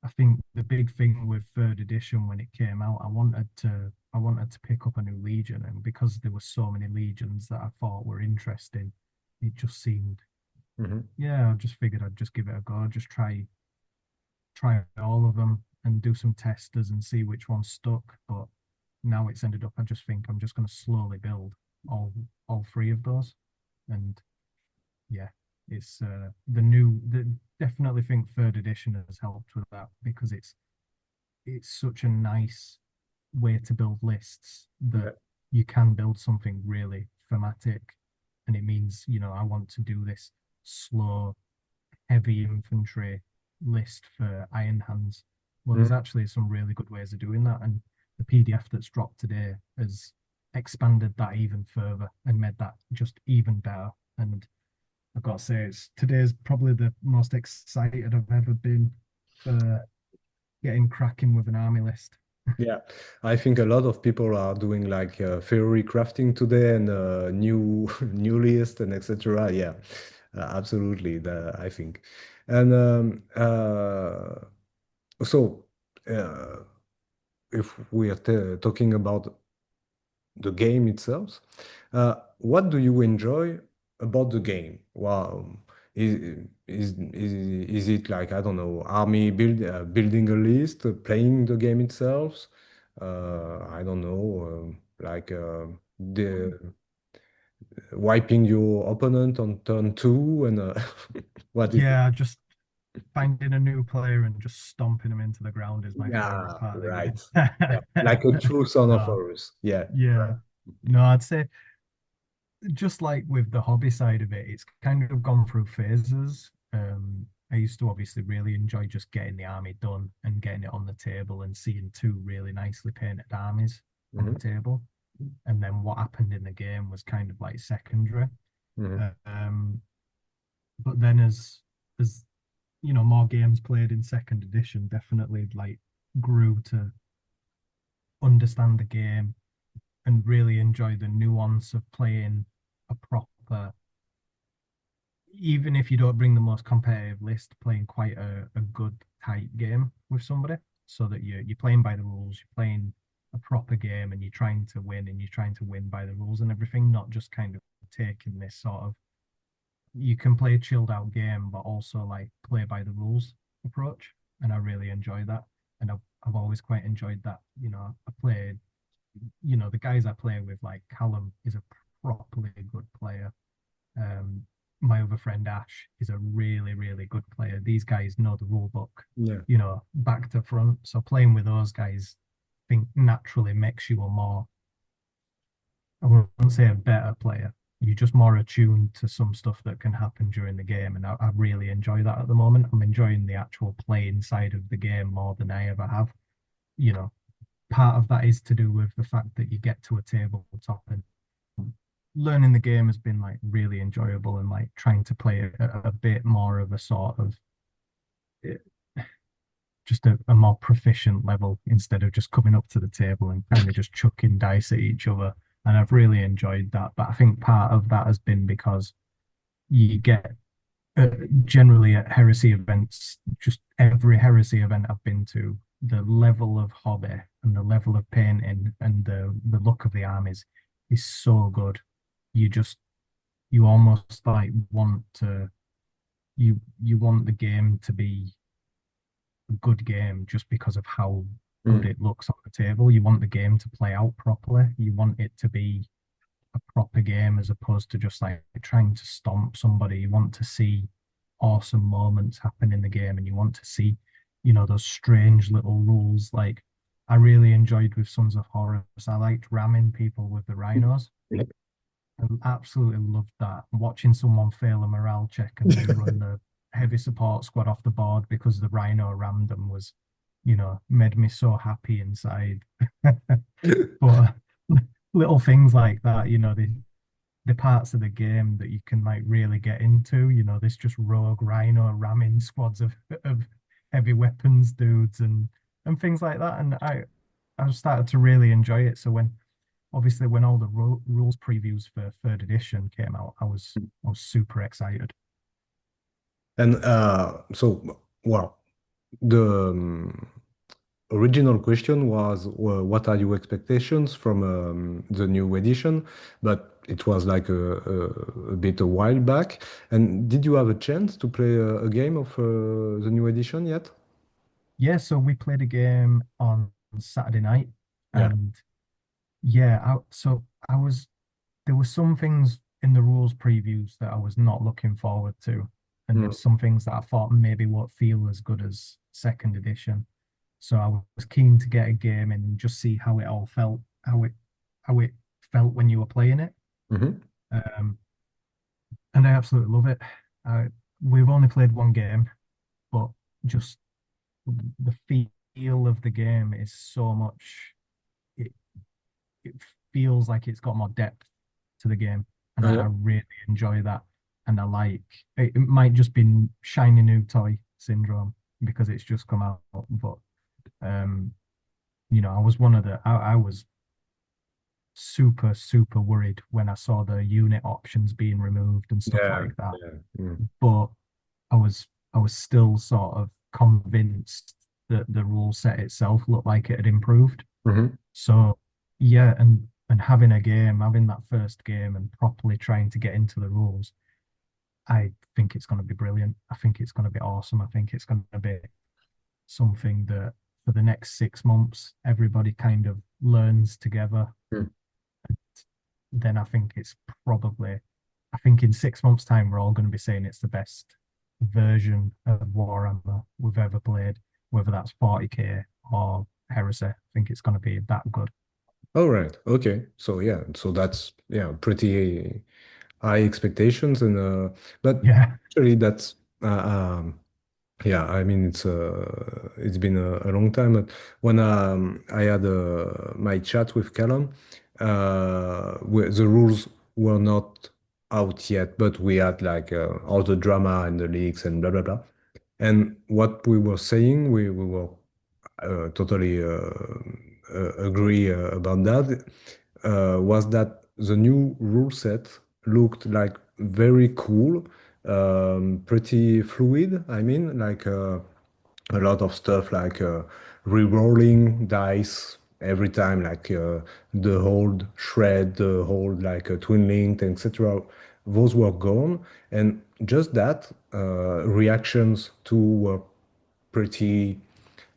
I think the big thing with third edition when it came out, I wanted to pick up a new legion, and because there were so many legions that I thought were interesting, it just seemed, mhm. yeah, I just figured I'd just give it a go, just try all of them and do some testers and see which one stuck. But now it's ended up, I just think I'm just going to slowly build all three of those, and yeah, it's definitely think third edition has helped with that because it's such a nice way to build lists that Yeah. you can build something really thematic. And it means, I want to do this slow, heavy infantry list for Iron Hands. Well, there's Mm. actually some really good ways of doing that. And the PDF that's dropped today has expanded that even further and made that just even better. And I've got to say, today's probably the most excited I've ever been for getting cracking with an army list. Yeah, I think a lot of people are doing like theory crafting today and new new list and etc. Yeah, absolutely. I think, and so uh, if we are talking about the game itself. What do you enjoy about the game? Wow, is it like I don't know, army building a list, playing the game itself, I don't know, like the wiping your opponent on turn two and what is it? Yeah, just finding a new player and just stomping them into the ground is my favorite Yeah, part of the right. game. Yeah, like a true son of No, Horus. Yeah, yeah. No, I'd say just like with the hobby side of it, it's kind of gone through phases. I used to obviously really enjoy just getting the army done and getting it on the table and seeing two really nicely painted armies on the hmm table. And then what happened in the game was kind of like secondary. hmm Um, but then as more games played in second edition, definitely like grew to understand the game and really enjoy the nuance of playing a proper, even if you don't bring the most competitive list, playing quite a good tight game with somebody so that you're playing by the rules, you're playing a proper game and you're trying to win and you're trying to win by the rules and everything, not just kind of taking this sort of you can play a chilled out game, but also like play by the rules approach. And I really enjoy that. And I've always quite enjoyed that. I played, the guys I play with, like Callum is a properly good player. Um, my other friend Ash is a really, really good player. These guys know the rule book, Yeah. back to front. So playing with those guys, I think naturally makes you a more, I wouldn't say a better player. You're just more attuned to some stuff that can happen during the game. And I really enjoy that at the moment. I'm enjoying the actual playing side of the game more than I ever have. You know, Part of that is to do with the fact that you get to a tabletop and learning the game has been like really enjoyable and like trying to play a bit more of a sort of eh, just a more proficient level instead of just coming up to the table and kind of just chucking dice at each other. And I've really enjoyed that. But I think part of that has been because you get uh, generally at heresy events, just every heresy event I've been to, the level of hobby and the level of painting and the look of the armies is so good. You just you almost like want to you want the game to be a good game just because of how good Mm. it looks on the table. You want the game to play out properly. You want it to be a proper game as opposed to just like trying to stomp somebody. You want to see awesome moments happen in the game and you want to see, those strange little rules. Like I really enjoyed with Sons of Horus. I liked ramming people with the rhinos. I absolutely loved that. Watching someone fail a morale check and then run the heavy support squad off the board because the rhino rammed them was, made me so happy inside. But little things like that, the parts of the game that you can like really get into, this just rogue rhino ramming squads of heavy weapons dudes and things like that. And I started to really enjoy it. So when all the rules previews for third edition came out, I was super excited. And so, well, the original question was, well, what are your expectations from the new edition? But it was like a bit a while back. And did you have a chance to play a game of the new edition yet? Yeah, so we played a game on Saturday night, Yeah. and yeah, so I was there were some things in the rules previews that I was not looking forward to, and Mm. there's some things that I thought maybe won't feel as good as second edition. So I was keen to get a game and just see how it all felt, how it felt when you were playing it. hmm Um, and I absolutely love it. We've only played one game, but just the feel of the game is so much. It it feels like it's got more depth to the game, and Oh, I yeah. really enjoy that. And I like it might just be shiny new toy syndrome because it's just come out, but um, I was one of I was super super worried when I saw the unit options being removed and stuff Yeah. like that. Yeah. Mm. But I was still sort of convinced that the rule set itself looked like it had improved. hmm So yeah, and having a game, having that first game and properly trying to get into the rules, I think it's going to be brilliant. I think it's going to be awesome. I think it's going to be something that for the next 6 months, everybody kind of learns together. Mm. Then I think it's probably, I think in 6 months' time, we're all going to be saying it's the best version of Warhammer we've ever played, whether that's 40k or Heresy. I think it's going to be that good. All right. Okay. So yeah, so that's yeah, pretty high expectations and but Yeah. actually that's yeah, I mean it's been a long time. But when I had my chat with Callum, the rules were not out yet, but we had like all the drama and the leaks and blah blah blah. And what we were saying, we were totally agree about that, was that the new rule set looked like very cool, pretty fluid. I mean, like a lot of stuff like re-rolling dice every time, like the hold shred, the hold like a twin linked, etc. Those were gone, and just that reactions to were pretty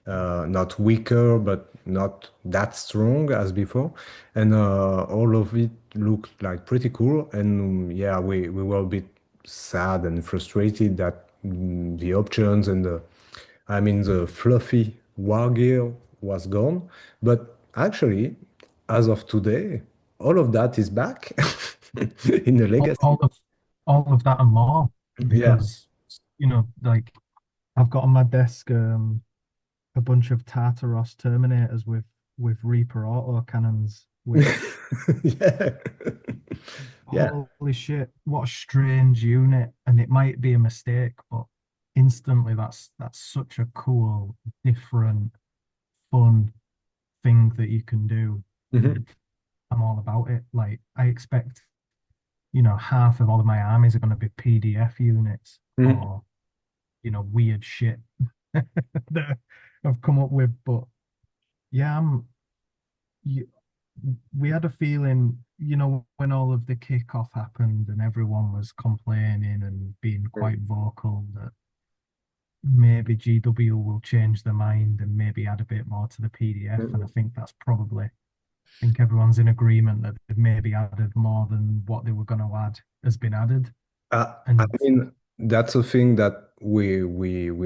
not weaker, but not that strong as before. And all of it looked like pretty cool. And yeah, we were a bit sad and frustrated that the options and I mean, the fluffy war gear was gone. But actually, as of today, all of that is back in the all, legacy. all of all of that and more, Yeah. because like I've got on my desk a bunch of Tartaros Terminators with Reaper auto cannons, which Yeah. Yeah. holy shit, what a strange unit. And it might be a mistake, but instantly that's such a cool, different, fun thing that you can do. Mhm. And I'm all about it. Like I expect, half of all of my armies are going to be PDF units Mhm. or, weird shit that I've come up with. But yeah, you, we had a feeling, when all of the kickoff happened and everyone was complaining and being quite vocal, that maybe GW will change their mind and maybe add a bit more to the PDF. And I Mhm. think I think everyone's in agreement that they've maybe added more than what they were going to add has been added. I And mean, that's a thing that we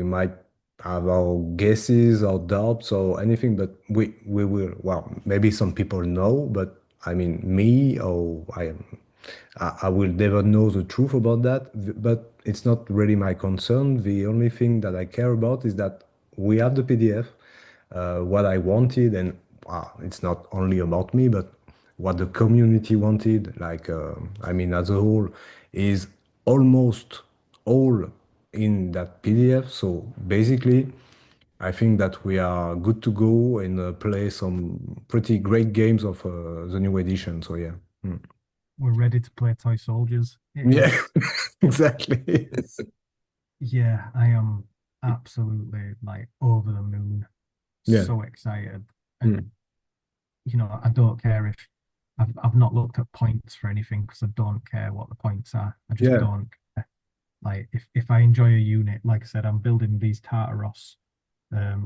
might have our guesses or doubts or anything, but we will. Well, maybe some people know, but I mean, me or I will never know the truth about that. But it's not really my concern. The only thing that I care about is that we have the PDF, what I wanted, and it's not only about me, but what the community wanted. Like, I mean, as a whole, is almost all in that PDF. So basically, I think that we are good to go and play some pretty great games of the new edition. So yeah. Mm. we're ready to play toy soldiers. It Yeah, looks, exactly. it's, yeah, I am absolutely like over the moon, Yeah. so excited. Mm. And I don't care if I've not looked at points for anything because I don't care what the points are. I just Yeah. don't care. Like if I enjoy a unit, like I said, I'm building these Tartaros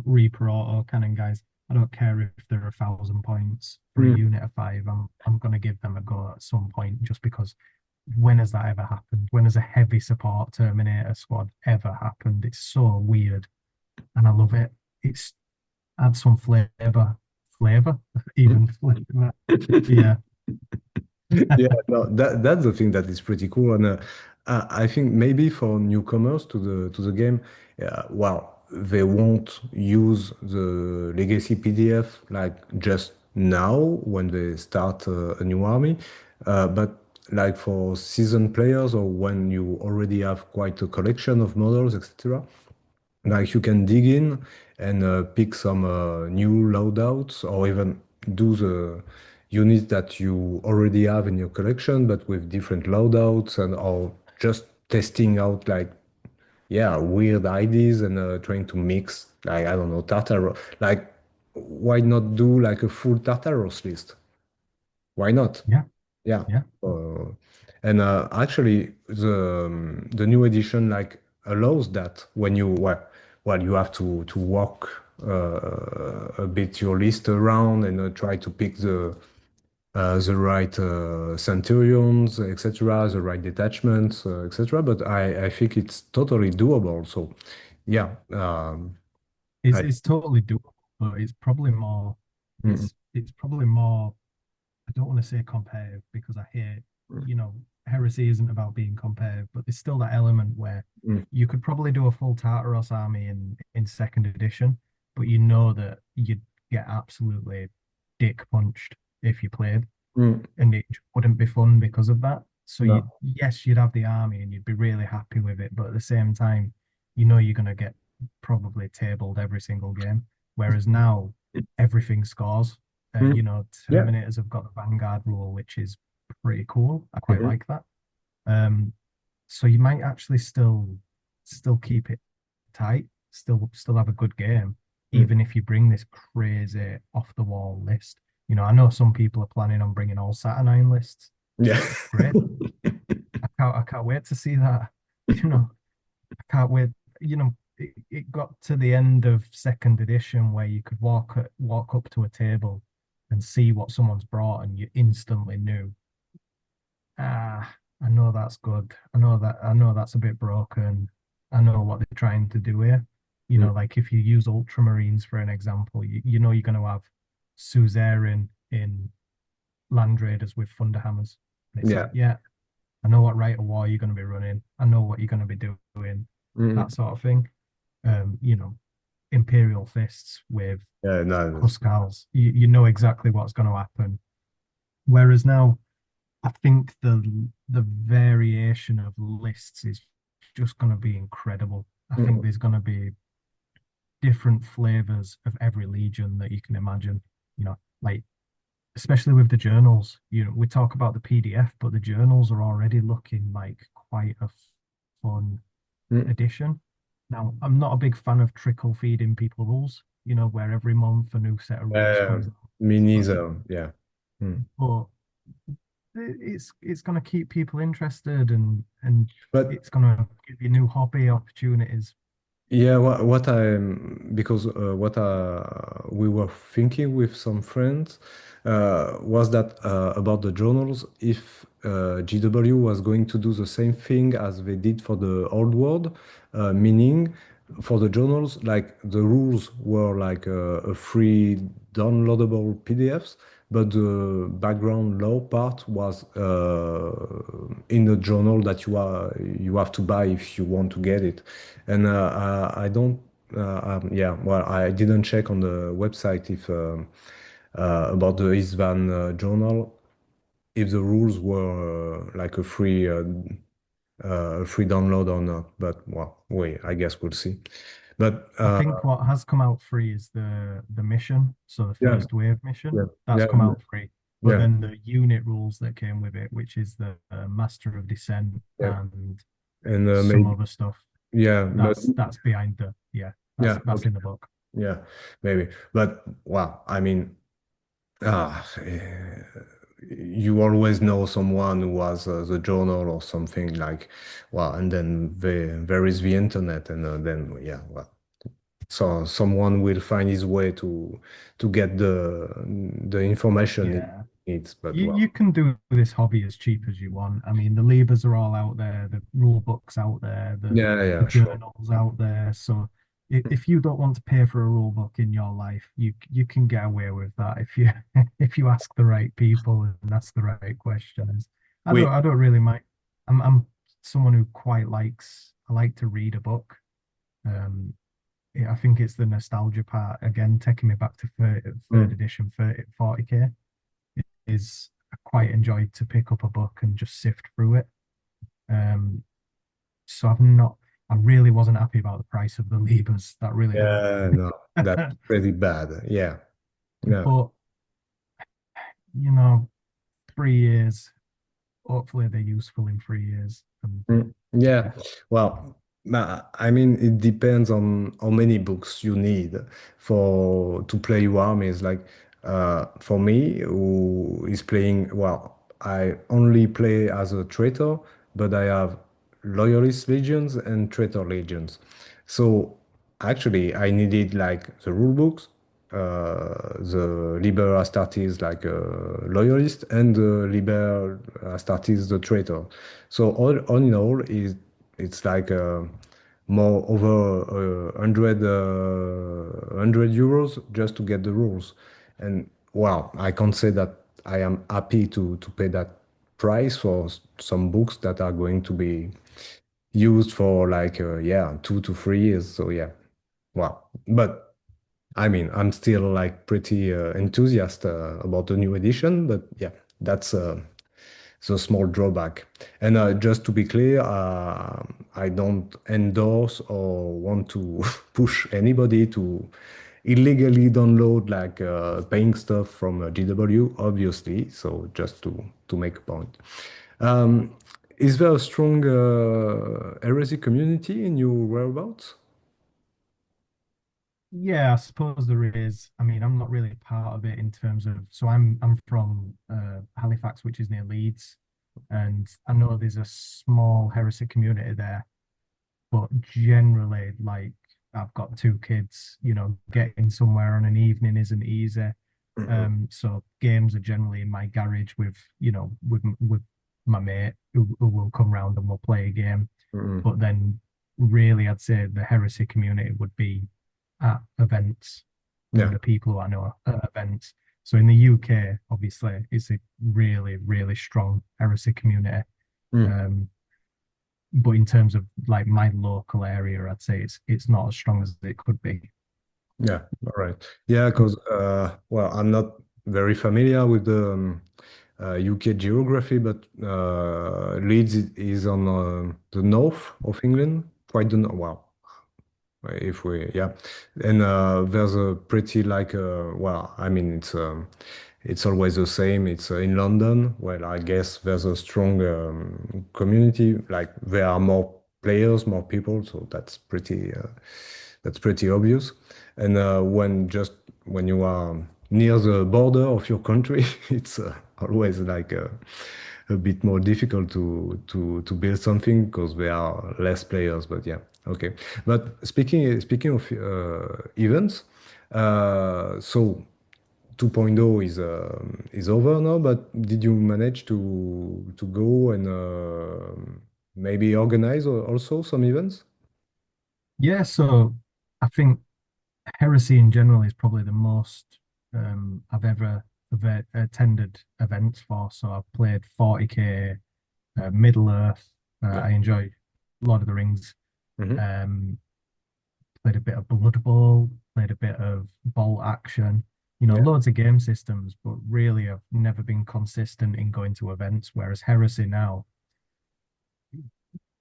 Reaper auto cannon guys. I don't care if they're 1,000 points for a Mm. unit of five. I'm gonna give them a go at some point just because when has that ever happened? When has a heavy support Terminator squad ever happened? It's so weird and I love it. It's adds some flavor, even flavor. Yeah, Yeah, no, that's the thing that is pretty cool, and I think maybe for newcomers to the game, well, they won't use the legacy PDF like just now when they start a new army, but like for seasoned players or when you already have quite a collection of models, etc. Like you can dig in and pick some new loadouts or even do the units that you already have in your collection, but with different loadouts and or just testing out like yeah weird ideas and trying to mix like I don't know Tartaros. Like why not do like a full Tartaros list? Why not? yeah, Yeah. yeah. And actually, the new edition like allows that when you well you have to work. a bit your list around and try to pick the right centurions, etc., the right detachments, etc. But I think it's totally doable. So, yeah, It's I. it's totally doable, but it's probably more. Mm, It's probably more. I don't want to say competitive because I hate, mm, heresy isn't about being competitive, but there's still that element where mm, you could probably do a full Tartaros army in second edition, but you know that you'd get absolutely dick punched if you played, mm, and it wouldn't be fun because of that. So no. yes, you'd have the army and you'd be really happy with it, but at the same time, you know you're gonna get probably tabled every single game. Whereas now everything scores. Mm, yeah. Terminators have got the Vanguard rule, which is pretty cool. I quite Mhm. like that. Um, so you might actually still keep it tight, still have a good game, Mm, even if you bring this crazy off the wall list. I know some people are planning on bringing all Saturnine lists. yeah. Great. I can't wait to see that. You know, I can't wait. It got to the end of second edition where you could walk up to a table and see what someone's brought, and you instantly knew, I know that's good. I know that's a bit broken. I know what they're trying to do here. Mm, Like if you use Ultramarines for an example, you know you're going to have Suzerain in Land Raiders with Thunderhammers. And it's yeah. like, yeah, I know what rite of war you're going to be running. I know what you're going to be doing, Mm, that sort of thing. Um, you know, Imperial Fists with yeah. No. Huskars. You know exactly what's going to happen. Whereas now, I think the variation of lists is just going to be incredible. I think Mm, there's going to be different flavors of every legion that you can imagine. Like especially with the journals. We talk about the PDF, but the journals are already looking like quite a fun mm, addition. Now, I'm not a big fan of trickle feeding people rules, where every month a new set of rules uh, comes out. me But neither. Yeah. Mm. but it's going to keep people interested, and But it's going to give you new hobby opportunities. yeah, what I because what we were thinking with some friends was that about the journals, if GW was going to do the same thing as they did for the old world, meaning for the journals, like the rules were like a free downloadable PDFs, but the background law part was in the journal that you have to buy if you want to get it. And I don't, yeah, well, I didn't check on the website if about the Isvan journal, if the rules were like a free download or not. But well, wait, I guess we'll see. But I think what has come out free is the mission, so the yeah, first wave mission, yeah, that's yeah, come out free. But yeah, then the unit rules that came with it, which is the Master of Descent yeah, and and some maybe other stuff, yeah, but that's behind the yeah, that's yeah, that's okay, in the book. yeah, maybe. But wow, I mean. You always know someone who has the journal or something like, well, and then there is the internet, and then yeah, well, so someone will find his way to get the information it Yeah. needs. But You well, can do this hobby as cheap as you want. I mean, the levers are all out there, the rule books out there, yeah, the yeah, sure. journals out there. So if you don't want to pay for a rule book in your life, you can get away with that if you if you ask the right people and ask the right questions. I don't We I don't really mind. I'm someone who quite likes I like to read a book. Um, yeah, I think it's the nostalgia part again, taking me back to third mm, edition 40K is I quite enjoyed to pick up a book and just sift through it. Um, so I really wasn't happy about the price of the Libras. That really hurt. yeah, no, that's pretty bad. Yeah, yeah. But, you know, 3 years, hopefully they're useful in 3 years. And Mm, yeah, yeah, well, I mean, it depends on how many books you need for to play your armies. Like, for me, who is playing, well, I only play as a traitor, but I have loyalist legions and traitor legions. So. actually, I needed like the rule books, the Liber Astartes like loyalist, and the Liber Astartes the traitor. So all in all, is it's like more over 100 euros just to get the rules. And wow, I can't say that I am happy to pay that price for some books that are going to be used for like yeah 2 to 3 years. So yeah, wow. But I mean, I'm still like pretty enthusiastic about the new edition. But yeah, that's the small drawback. And just to be clear, I don't endorse or want to push anybody to illegally download like paying stuff from GW, obviously. So just to make a point. Um, is there a strong heresy community in your whereabouts? Yeah, I suppose there is. I mean, I'm not really part of it in terms of, so I'm from Halifax, which is near Leeds, and I know there's a small heresy community there, but generally, like I've got two kids, getting somewhere on an evening isn't easy. Mhm, So games are generally in my garage with my mate who will come round and we'll play a game. mhm. But then really I'd say the heresy community would be at events and Yeah. the people who I know at events. So in the UK, obviously, it's a really, really strong heresy community. Mm. Um, but in terms of like my local area, I'd say it's not as strong as it could be. Yeah, all right. Yeah, because well, I'm not very familiar with the UK geography, but Leeds is on the north of England, quite the well, if we yeah, and there's a pretty like well, I mean it's always the same. It's in London. Well, I guess there's a strong community. Like there are more players, more people, so that's pretty obvious. And when you are near the border of your country, it's always like a bit more difficult to build something because there are less players. But yeah, okay. But speaking of events, so 2.0 is over now. But did you manage to go and maybe organize also some events? Yeah, so I think heresy in general is probably the most I've ever attended events for. So I've played 40k, Middle Earth. Yeah. I enjoy Lord of the Rings. Hmm. Um, Played a bit of Blood Bowl, played a bit of Bolt Action. Yeah. Loads of game systems, but really I've never been consistent in going to events. Whereas Heresy now,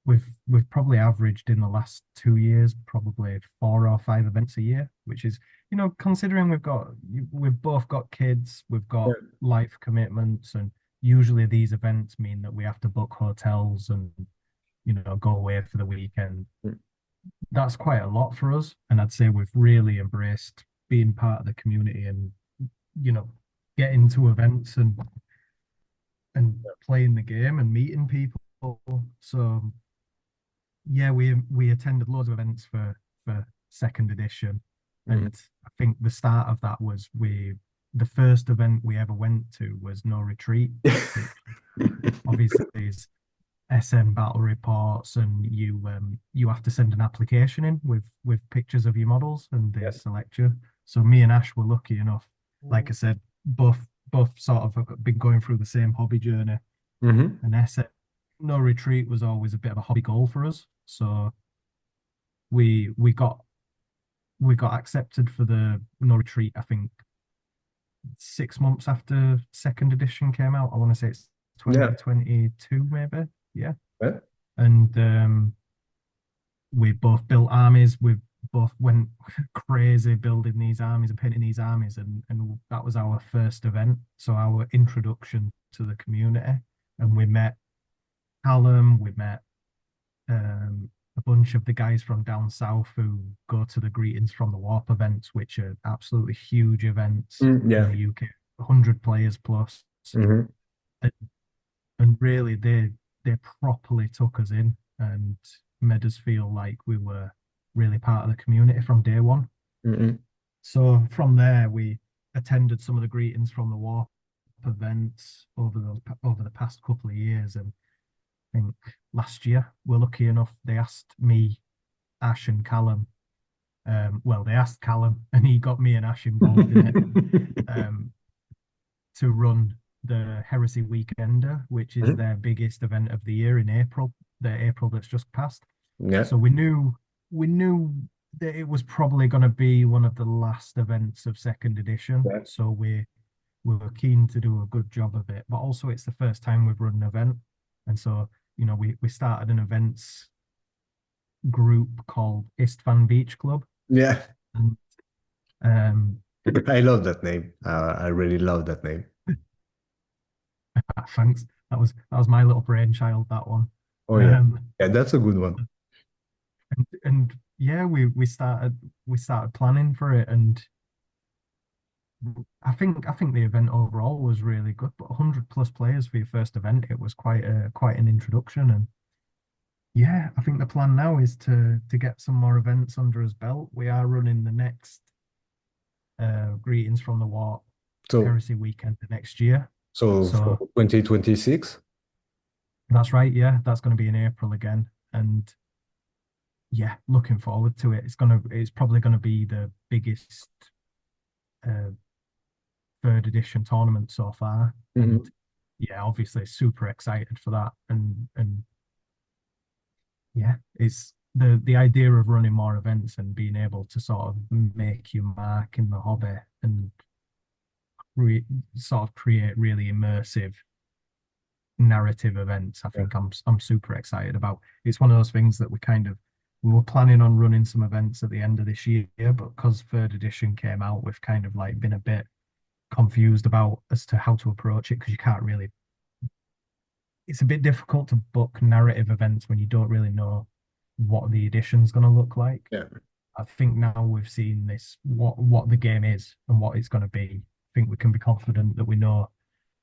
we've probably averaged in the last 2 years probably 4 or 5 events a year, which is considering we've both got kids, we've Yeah. got life commitments, and usually these events mean that we have to book hotels and go away for the weekend. That's quite a lot for us, and I'd say we've really embraced being part of the community and you know getting to events and playing the game and meeting people. So yeah, we attended loads of events for second edition, Mhm. and I think the start of that was the first event we ever went to was No Retreat, which obviously is SM battle reports, and you have to send an application in with pictures of your models, and they Yes. select you. So me and Ash were lucky enough, like I said, both sort of have been going through the same hobby journey, Hmm. and SM No Retreat was always a bit of a hobby goal for us. So we we got we got accepted for the No Retreat, I think 6 months after second edition came out. I want to say it's Yeah. 2022 maybe. Yeah. Yeah. And we both built armies. We both went crazy building these armies and painting these armies, and that was our first event. So our introduction to the community, and we met Callum. We met a bunch of the guys from down south who go to the greetings from the warp events, which are absolutely huge events Mm, in yeah. the UK, 100 players plus. Hmm. And, and really, they properly took us in and made us feel like really part of the community from day one. Mhm. So from there, we attended some of the greetings from the Warp events over the past couple of years, and I think last year we're lucky enough they asked me, Ash, and Callum. Well, they asked Callum, and he got me and Ash involved in it um, to run the Heresy Weekender, which is Mhm. their biggest event of the year in April, the April that's just passed. Yeah. So we knew that it was probably going to be one of the last events of second edition. Yeah. So we were keen to do a good job of it. But also it's the first time we've run an event. And so, we started an events group called Istvan Beach Club. Yeah. And um I love that name. I really love that name. thanks. That was my little brainchild, that one. Oh yeah. Um Yeah, that's a good one. and yeah, we started planning for it, and I think the event overall was really good. But 100 plus players for your first event, it was quite an introduction. And yeah, I think the plan now is to get some more events under his belt. We are running the next Greetings from the Warp So, Heresy Weekend next year. so for So 2026. that's right. Yeah, that's going to be in April again. And yeah, looking forward to it. It's probably gonna be the biggest uh, third edition tournament so far. And Mhm. yeah, obviously super excited for that. And yeah, it's the idea of running more events and being able to sort of make your mark in the hobby and re sort of create really immersive narrative events. I Yeah. think I'm super excited about. It's one of those things that we were planning on running some events at the end of this year, but because third edition came out, we've kind of like been a bit confused about as to how to approach it because you can't really. It's a bit difficult to book narrative events when you don't really know what the edition's going to look like. Yeah. I think now we've seen this what the game is and what it's going to be. I think we can be confident that we know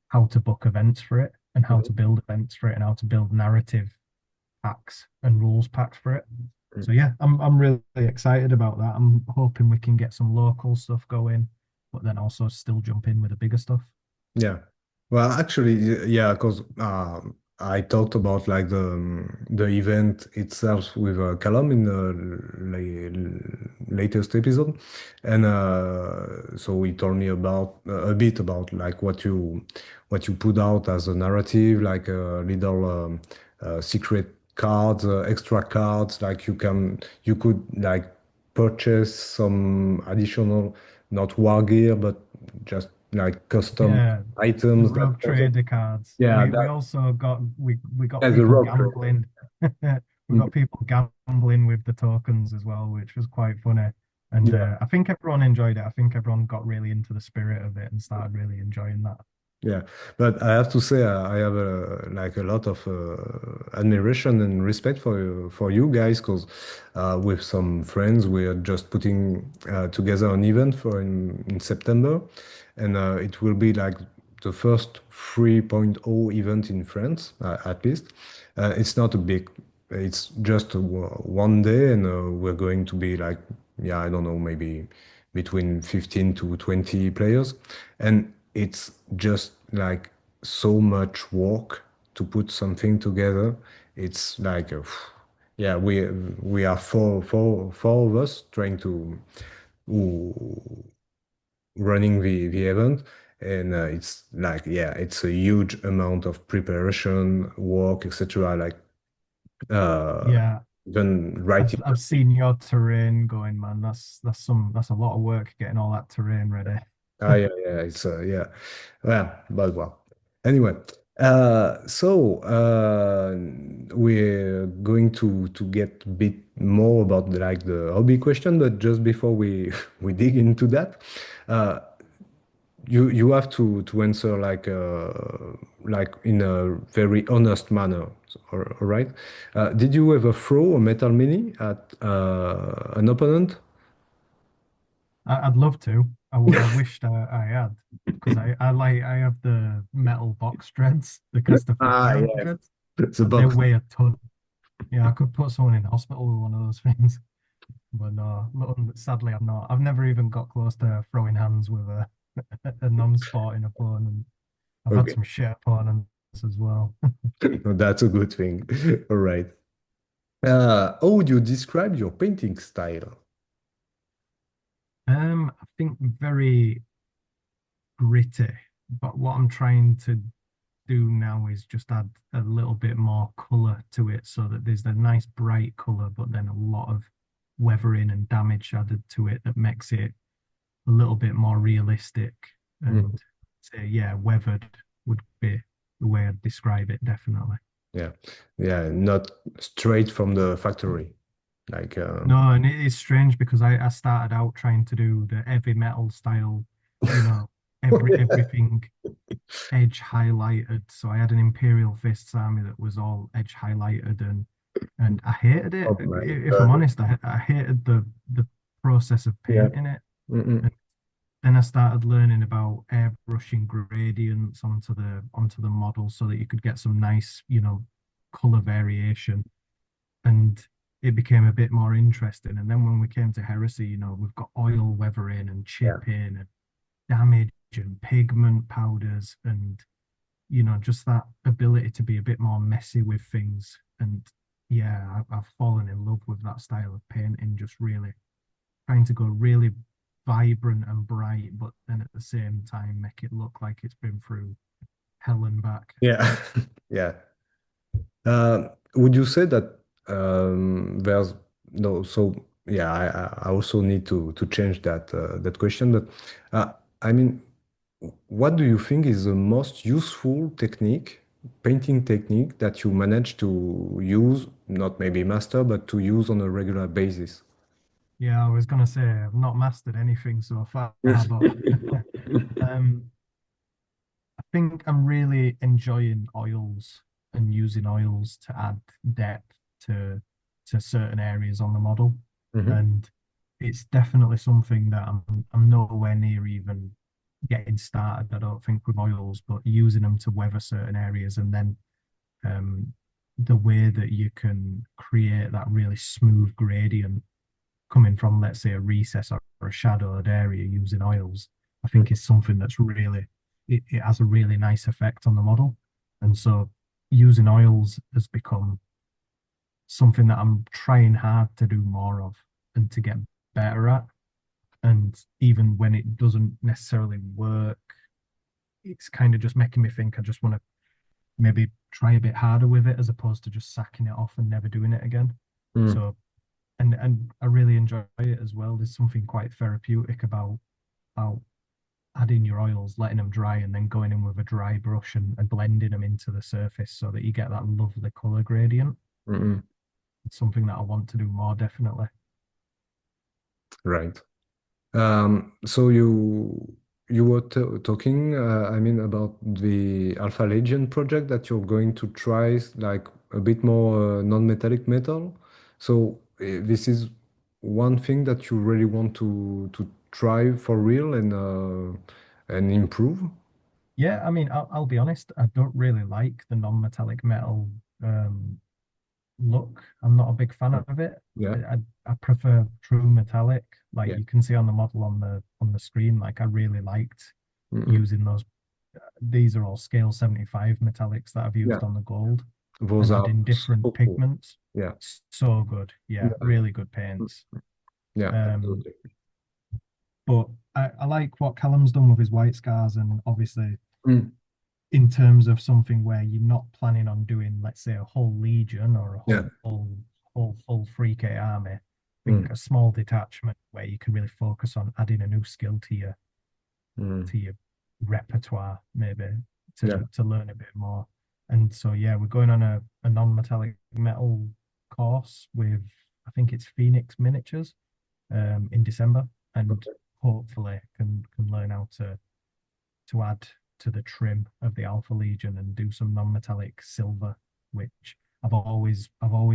how to book events for it and how Mhm. to build events for it and how to build narrative packs and rules packs for it. So yeah, I'm really excited about that. I'm hoping we can get some local stuff going, but then also still jump in with the bigger stuff. Yeah. Well, actually, yeah, because I talked about like the event itself with Callum in the latest episode, and so he told me about a bit about like what you put out as a narrative, like little secret cards, extra cards, like you could like purchase some additional, not war gear, but just like custom Yeah, the items that rogue sort of, trader cards. yeah, We that also got as a people rogue trader. gambling. We got people gambling with the tokens as well, which was quite funny. And Yeah, I think everyone enjoyed it. I think everyone got really into the spirit of it and started really enjoying that. yeah. But I have to say, I have like a lot of admiration and respect for you guys, because with some friends we are just putting together an event for in September, and it will be like the first 3.0 event in France, at least. It's not a big, it's just one day, and we're going to be like, yeah, I don't know, maybe between 15 to 20 players. And it's just like so much work to put something together. It's like, yeah, we are four of us trying to who- running the event. And it's like, yeah, it's a huge amount of preparation, work, etc. Like uh, Yeah, even I've writing. I've seen your terrain going, man. That's a lot of work getting all that terrain ready. Yeah, yeah, it's yeah, yeah, but well. Anyway, so we're going to get a bit more about like the hobby question, but just before we we dig into that, uh, you have to answer like in a very honest manner. All right. Did you ever throw a metal mini at an opponent? I'd love to. I wished I had because I have the metal box dreads, the Ah, Christopher yeah, dreads. the They box. weigh a ton. Yeah, I could put someone in hospital with one of those things. But no, sadly, I'm not. I've never even got close to throwing hands with a non-sporting opponent. I've had Okay, some shit opponents as well. that's a good thing. All right. How would you describe your painting style? I think very gritty, but what I'm trying to do now is just add a little bit more color to it so that there's a nice bright color, but then a lot of weathering and damage added to it that makes it a little bit more realistic. Mhm. And say, yeah, weathered would be the way I'd describe it, definitely. Yeah, yeah, not straight from the factory. Like, No, and it is strange because I started out trying to do the heavy metal style, you know, everything edge highlighted. So I had an Imperial Fists army that was all edge highlighted, and I hated it. oh my If I'm God. honest, I hated the process of Yeah. painting it. Mm-mm. And then I started learning about airbrushing gradients onto the model so that you could get some nice, color variation. And it became a bit more interesting. And then when we came to Heresy, we've got oil weathering and Yeah. chipping and damage and pigment powders and just that ability to be a bit more messy with things. And yeah, I've fallen in love with that style of painting, just really trying to go really vibrant and bright, but then at the same time make it look like it's been through hell and back. Yeah. Yeah. Would you say that there's no, so yeah, I also need to change that question, but uh, I mean, what do you think is the most useful technique, painting technique that you manage to use, not maybe master, but to use on a regular basis? Yeah, I was gonna say I've not mastered anything so far, but um, I think I'm really enjoying oils and using oils to add depth to certain areas on the model. Mhm. And it's definitely something that I'm nowhere near even getting started, I don't think, with oils, but using them to weather certain areas and then um, the way that you can create that really smooth gradient coming from, let's say, a recess or a shadowed area using oils, I think is something that's really, it has a really nice effect on the model. And so using oils has become something that I'm trying hard to do more of and to get better at. And even when it doesn't necessarily work, it's kind of just making me think I just want to maybe try a bit harder with it as opposed to just sacking it off and never doing it again. Mm. So and I really enjoy it as well. There's something quite therapeutic about adding your oils, letting them dry, and then going in with a dry brush and blending them into the surface so that you get that lovely color gradient. Mm-mm. It's something that I want to do more, definitely. Right. So you were t talking, I mean, about the Alpha Legion project that you're going to try like a bit more non-metallic metal. So this is one thing that you really want to try for real and improve. Yeah, I mean, I'll be honest, I don't really like the non-metallic metal um, look. I'm not a big fan of it. Yeah. I prefer true metallic, like Yeah. you can see on the model on the screen. Like I really liked Mm-mm. using those. These are all scale 75 metallics that I've Yeah. used on the gold Those and are adding different so cool. pigments. Yeah. So good. Yeah, Yeah. really good paints. Yeah. Um, Absolutely. but I like what Callum's done with his white scars, and obviously Mm. in terms of something where you're not planning on doing, let's say, a whole legion or a Yeah. whole full 3K army. I Mm. think a small detachment where you can really focus on adding a new skill Mm. to your repertoire, maybe Yeah. to learn a bit more. And so yeah, we're going on a non-metallic metal course with I think it's Phoenix Miniatures in December, and Okay. hopefully can learn how to add to the trim of the Alpha Legion and do some non-metallic silver, which I've always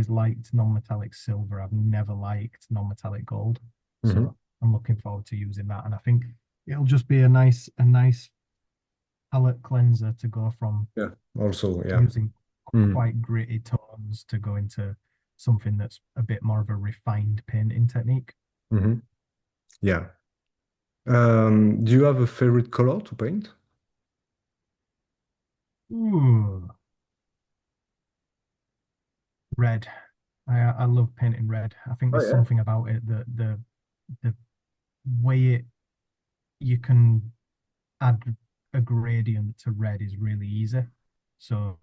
liked non-metallic silver. I've never liked non-metallic gold. Mhm. So I'm looking forward to using that. And I think it'll just be a nice palette cleanser to go from Yeah. Also, yeah. using Mm. quite gritty tones to go into something that's a bit more of a refined painting technique. Hmm. Yeah. Do you have a favorite color to paint? Ooh, red. I love painting red. I think Oh there's yeah. something about it that the way it you can add a gradient to red is really easy. So,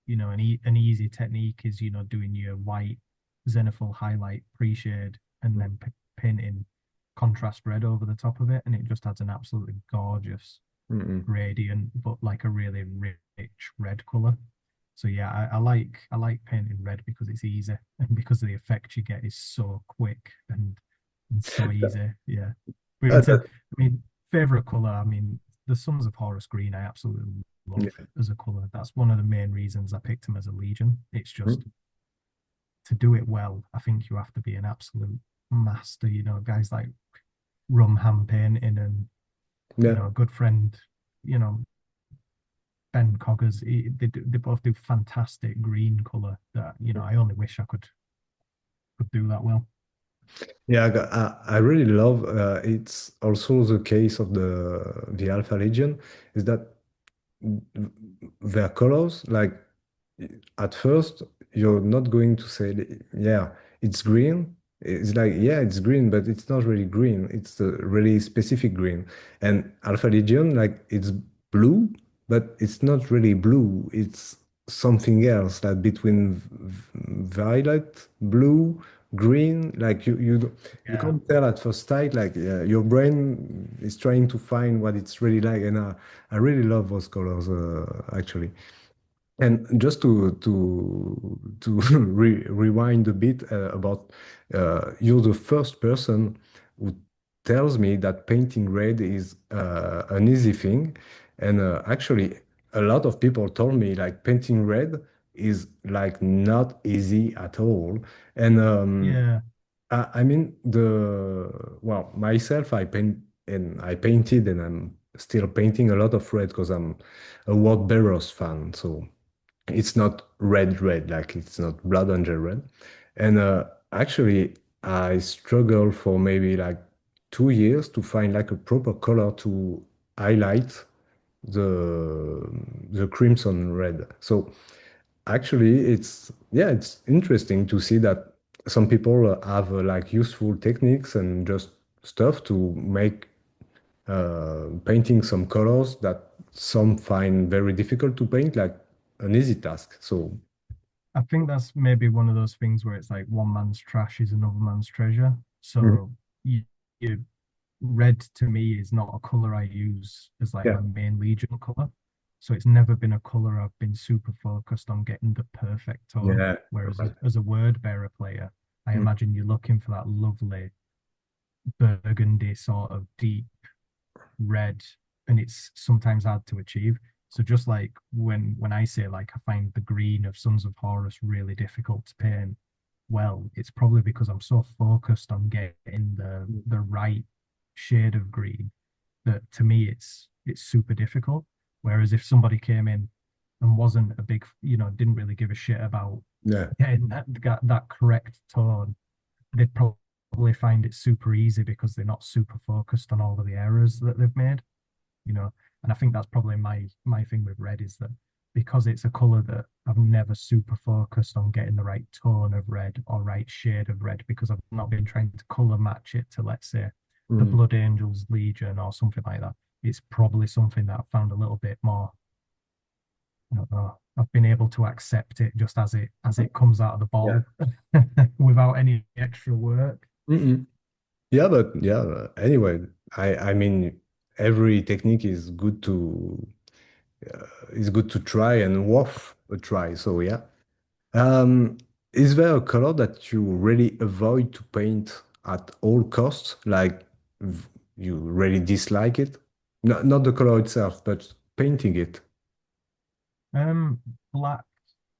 an easy technique is, doing your white zenithal highlight pre-shade and then painting contrast red over the top of it, and it just adds an absolutely gorgeous Mm-mm. gradient, but like a really rich red color. So yeah, I like painting red because it's easy and because the effect you get is so quick and so easy. Yeah. But That, I mean, favorite color, I mean, the Sons of Horus green, I absolutely love yeah. as a color. That's one of the main reasons I picked him as a Legion. It's just Mhm. to do it well, I think you have to be an absolute master, guys like Rumham painting and, Yeah. a good friend, you know, Ben Coggers, they both do fantastic green color that, I only wish I could do that well. Yeah, I really love it's also the case of the Alpha Legion is that their colors, like at first, you're not going to say, yeah, it's green. It's like, yeah, it's green, but it's not really green. It's a really specific green. And Alpha Legion, like, it's blue, but it's not really blue. It's something else, like between violet, blue, green. Like you Yeah. can't tell at first sight. Like your brain is trying to find what it's really like. And I really love those colors, actually. And just to rewind a bit about you're the first person who tells me that painting red is an easy thing, and actually a lot of people told me like painting red is like not easy at all. And Yeah. I mean well myself I painted and I'm still painting a lot of red because I'm a Ward Barrows fan, so it's not red, like it's not Blood Angel red. And actually, I struggled for maybe like 2 years to find like a proper color to highlight the crimson red. So actually, it's interesting to see that some people have like useful techniques and just stuff to make painting some colors that some find very difficult to paint, like an easy task. So, I think that's maybe one of those things where it's like one man's trash is another man's treasure. mhm. So you red to me is not a color I use as like Yeah, my main Legion color. So it's never been a color I've been super focused on getting the perfect tone. yeah, Whereas right. as a word bearer player, I Mm, imagine you're looking for that lovely burgundy sort of deep red, and it's sometimes hard to achieve. So just like when I say like I find the green of Sons of Horus really difficult to paint well, it's probably because I'm so focused on getting the right shade of green that to me it's super difficult. Whereas if somebody came in and wasn't a big, didn't really give a shit about yeah, getting that correct tone, they'd probably find it super easy because they're not super focused on all of the errors that they've made, you know. And I think that's probably my thing with red is that because it's a color that I've never super focused on getting the right tone of red or right shade of red because I've not been trying to color match it to, let's say, the mm, Blood Angels Legion or something like that. It's probably something that I've found a little bit more, I don't know, I've been able to accept it just as it comes out of the yeah. bottle without any extra work. Mm-mm. Yeah, but yeah, anyway, I mean, every technique is good to try and worth a try. So yeah. Um, is there a color that you really avoid to paint at all costs? Like you really dislike it? Not the color itself, but painting it. Um, Black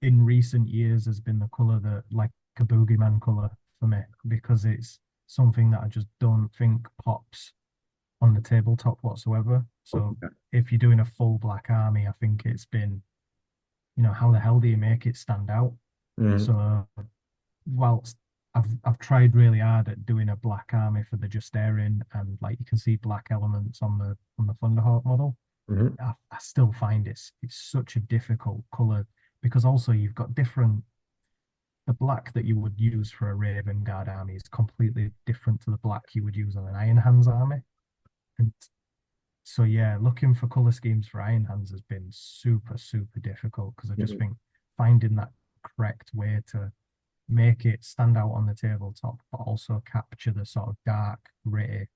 in recent years has been the color that like a boogeyman color for me because it's something that I just don't think pops on the tabletop whatsoever. So if you're doing a full black army, I think it's been, how the hell do you make it stand out? Mm, So whilst I've tried really hard at doing a black army for the Justarian, and like you can see black elements on the Thunderhawk model. Mhm. I still find it's such a difficult color because also you've got different. The black that you would use for a Raven Guard army is completely different to the black you would use on an Iron Hands army. And so yeah, looking for color schemes for Iron Hands has been super difficult because I just Mhm. think finding that correct way to make it stand out on the tabletop, but also capture the sort of dark, gritty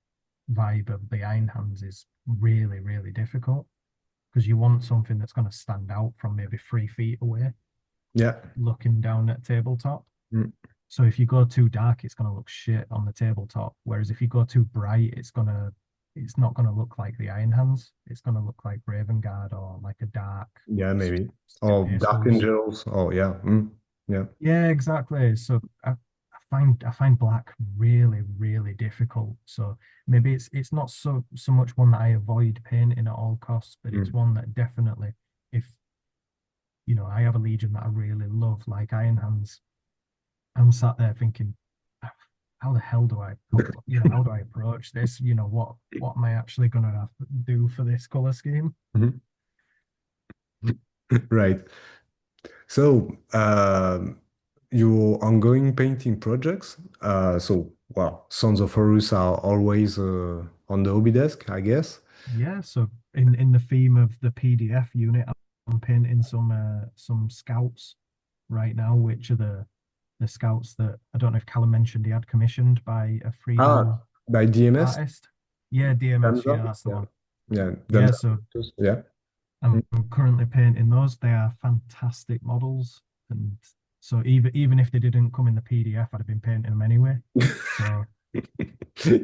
vibe of the Iron Hands is really difficult because you want something that's going to stand out from maybe 3 feet away, Yeah. looking down at tabletop. Mm. So if you go too dark, it's going to look shit on the tabletop. Whereas if you go too bright, it's not going to look like the Iron Hands. It's going to look like Raven Guard or like a dark Yeah, maybe. Or Space Dark Wolves. Angels. Oh, yeah. Mm. Yeah. Yeah, exactly. So I find black really difficult. So maybe it's not so much one that I avoid painting at all costs, but it's Mm. one that definitely, if I have a legion that I really love, like Iron Hands, I'm sat there thinking, how the hell do I how do I approach this? What am I actually gonna have to do for this color scheme? Mhm. Right. So, your ongoing painting projects, well, Sons of Horus are always on the hobby desk, I guess. Yeah, so in the theme of the PDF unit, I'm painting some scouts right now, which are the scouts that I don't know if Callum mentioned he had commissioned by a Ah, freedom by DMS, artist. Yeah, DMS, thumbs yeah, up. that's the Yeah. one. Yeah, Yeah, thumbs up. so Yeah. I'm Mm. currently painting those. They are fantastic models, and so even if they didn't come in the PDF, I'd have been painting them anyway. So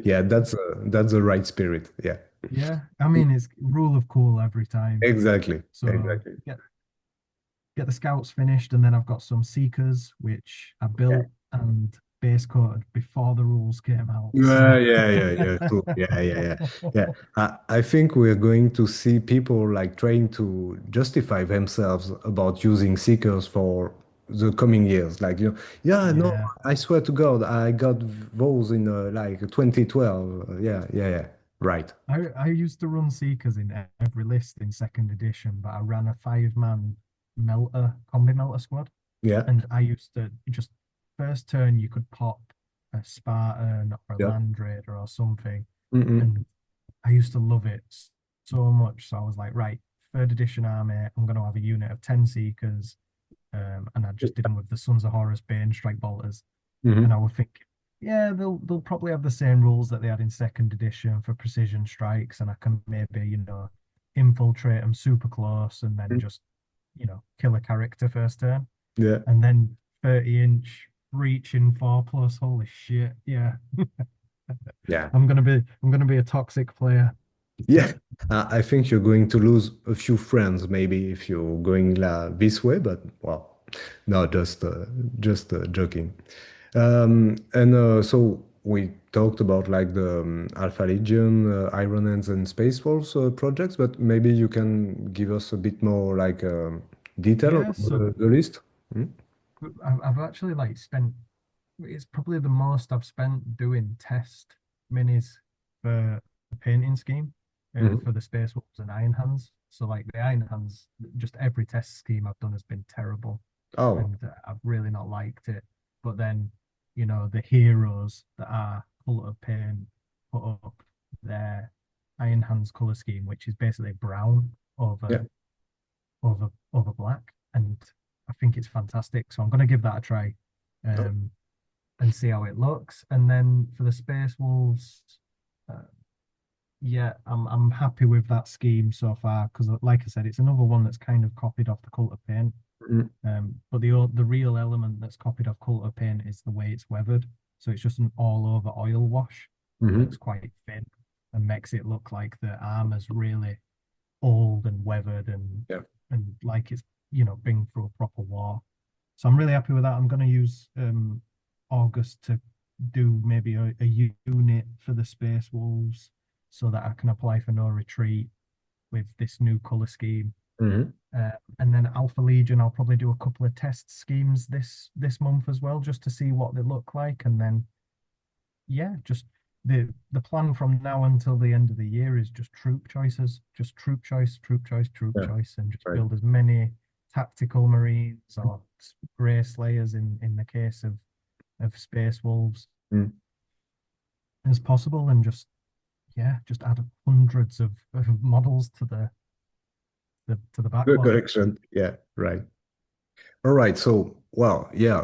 Yeah, that's the right spirit. Yeah. yeah, I mean it's rule of cool every time. Exactly. So Exactly. get the scouts finished, and then I've got some seekers which I built and base coated before the rules came out. Yeah, So yeah. Cool. Yeah. I think we're going to see people like trying to justify themselves about using seekers for the coming years. Like, yeah, no, yeah, I swear to God, I got those in like 2012. Yeah. Right. I used to run seekers in every list in second edition, but I ran a 5-man melter combi melter squad. Yeah. And I used to just first turn you could pop a Spartan or a Yeah. Land Raider or something, Mm-mm. and I used to love it so much. So I was like, right, third edition army, I'm going to have a unit of 10 Seekers, and I just did them with the Sons of Horus Bane Strike Bolters, and I Mm-hmm. would think, yeah, they'll probably have the same rules that they had in second edition for precision strikes, and I can maybe infiltrate them super close and then just kill a character first turn Yeah. and then 30-inch reaching 4+. Holy shit. Yeah. Yeah. I'm gonna be a toxic player. Yeah, I think you're going to lose a few friends maybe if you're going this way, but well, no, just joking. And so we talked about like the Alpha Legion, Iron Hands, and Space Wolves projects, but maybe you can give us a bit more like detail Yeah, about so the list. Hmm? I've actually like spent it's probably the most I've spent doing test minis for the painting scheme Mhm. for the Space Wolves and Iron Hands. So like the Iron Hands, just every test scheme I've done has been terrible, Oh, and I've really not liked it. But then, the heroes that are color paint put up their Iron Hands color scheme, which is basically brown yeah. over black, and I think it's fantastic. So I'm going to give that a try. Oh. Um, and see how it looks. And then for the Space Wolves, uh, yeah, I'm happy with that scheme so far because, like I said, it's another one that's kind of copied off the Cult of Pain. Mhm. But the real element that's copied off Cult of Pain is the way it's weathered. So it's just an all over oil wash Mhm. that's quite thin and makes it look like the armor's really old and weathered Yeah. and like it's been through a proper war. So I'm really happy with that. I'm going to use August to do maybe a unit for the Space Wolves so that I can apply for no retreat with this new color scheme. Hmm. Uh, and then Alpha Legion, I'll probably do a couple of test schemes this month as well, just to see what they look like. And then yeah, just the plan from now until the end of the year is just troop choices, just troop choice, troop choice, troop Yeah, choice, and just right. build as many tactical marines or grey slayers in the case of space wolves Mm. as possible, and just yeah, just add hundreds of models to the Good backlog. correction. Yeah, right. All right. So, well, yeah,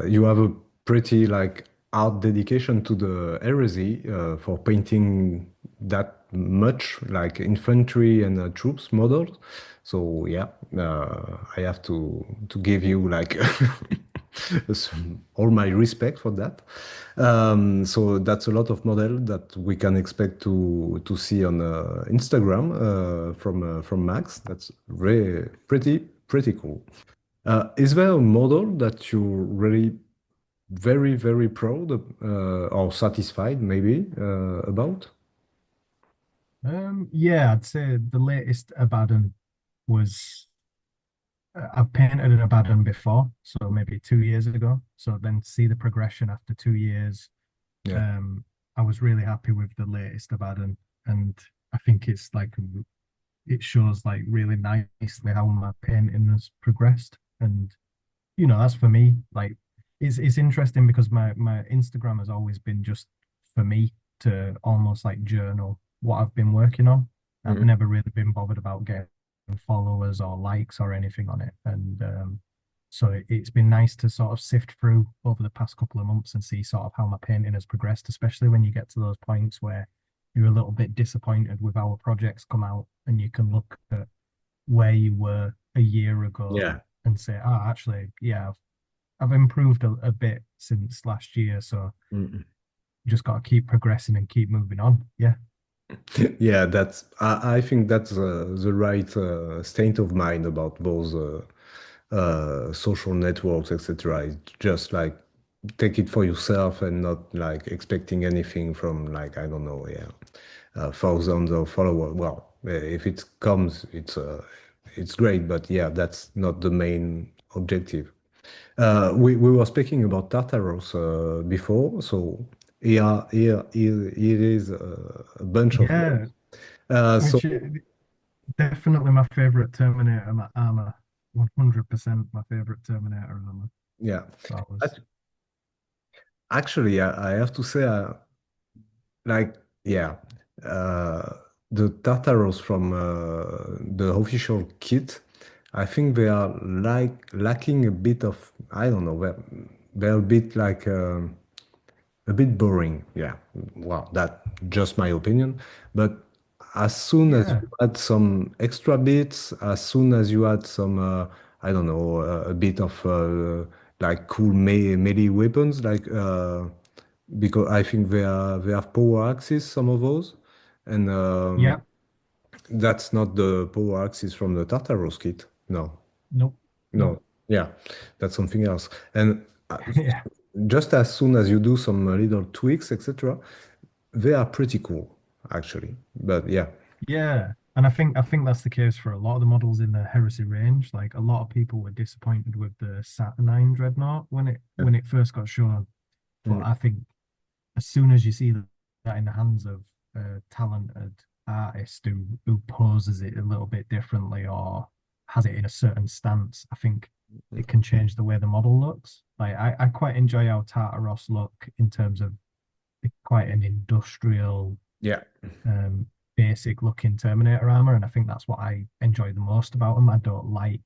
you have a pretty like art dedication to the heresy for painting that much like infantry and troops models. So yeah, I have to give you like all my respect for that. So that's a lot of model that we can expect to see on Instagram from Max. That's really pretty cool. Is there a model that you're really very proud or satisfied maybe about? Yeah, I'd say the latest Abaddon was I've painted an Abaddon before, so maybe 2 years ago. So then see the progression after 2 years. Yeah. Um, I was really happy with the latest Abaddon, and I think it's like it shows like really nicely how my painting has progressed. And that's for me. Like it's interesting because my Instagram has always been just for me to almost like journal what I've been working on. I've Mhm. never really been bothered about getting followers or likes or anything on it. And so it's been nice to sort of sift through over the past couple of months and see sort of how my painting has progressed, especially when you get to those points where you're a little bit disappointed with how projects come out and you can look at where you were a year ago Yeah. and say, oh, actually, yeah, I've improved a bit since last year. So Mhm. just got to keep progressing and keep moving on. Yeah. Yeah, I think that's the right state of mind about those social networks, etc. It's just like take it for yourself and not like expecting anything from like I don't know, yeah, thousands of followers. Well, if it comes, it's great, but yeah, that's not the main objective. We were speaking about Tartaros before, so here is a bunch of models. Yeah. So Which is definitely my favorite Terminator armor. 100% my favorite Terminator armor. yeah, So I was, Act- actually, I have to say, like, yeah, uh, the Tartaros from the official kit, I think they are like lacking a bit of, I don't know, they're a bit like. A bit boring, yeah. Well, that's just my opinion. But as soon as yeah. you add some extra bits, as soon as you add some, I don't know, a bit of like cool melee weapons, like because I think they have power axes, some of those, and Yeah. that's not the power axis from the Tartaros kit. No, Nope. Nope. no, yeah, that's something else. And Yeah. just as soon as you do some little tweaks, etc., they are pretty cool, actually. But yeah, Yeah. And I think that's the case for a lot of the models in the Heresy range. Like a lot of people were disappointed with the Saturnine Dreadnought when it yeah, when it first got shown. But mm, I think as soon as you see that in the hands of a talented artist who poses it a little bit differently or has it in a certain stance, I think it can change the way the model looks. Like I quite enjoy how Tartaros look in terms of quite an industrial, yeah, um, basic looking Terminator armor, and I think that's what I enjoy the most about them. I don't like,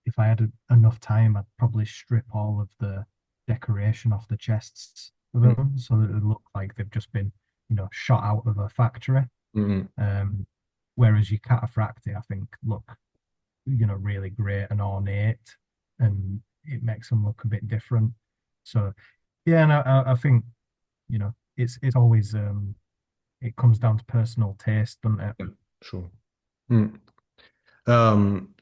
if I had enough time, I'd probably strip all of the decoration off the chests of mm, them so that it look like they've just been, shot out of a factory. mm, Um, Whereas your cataphracti, I think, look, really great and ornate, and it makes them look a bit different. So yeah, and I think, it's always it comes down to personal taste, doesn't it? yeah, sure. Mm.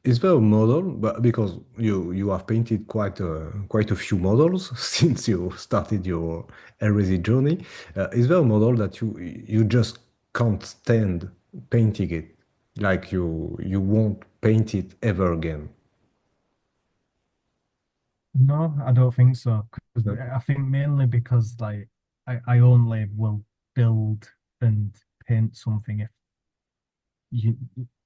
Is there a model, but because you have painted quite a few models since you started your heresy journey, is there a model that you just can't stand painting it? Like you won't paint it ever again. No, I don't think so. 'Cause No? I think mainly because like I only will build and paint something if you.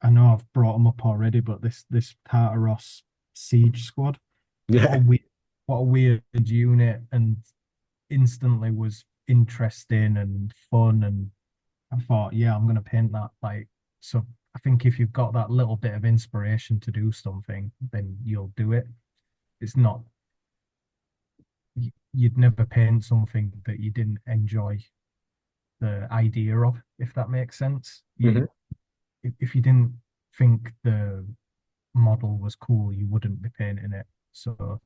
I know I've brought them up already, but this Tartaros siege squad, what a Yeah. weird, what a weird unit, and instantly was interesting and fun, and I thought, yeah, I'm gonna paint that. Like, so I think if you've got that little bit of inspiration to do something, then you'll do it. It's not you'd never paint something that you didn't enjoy the idea of, if that makes sense. Hmm. If you didn't think the model was cool, you wouldn't be painting it. So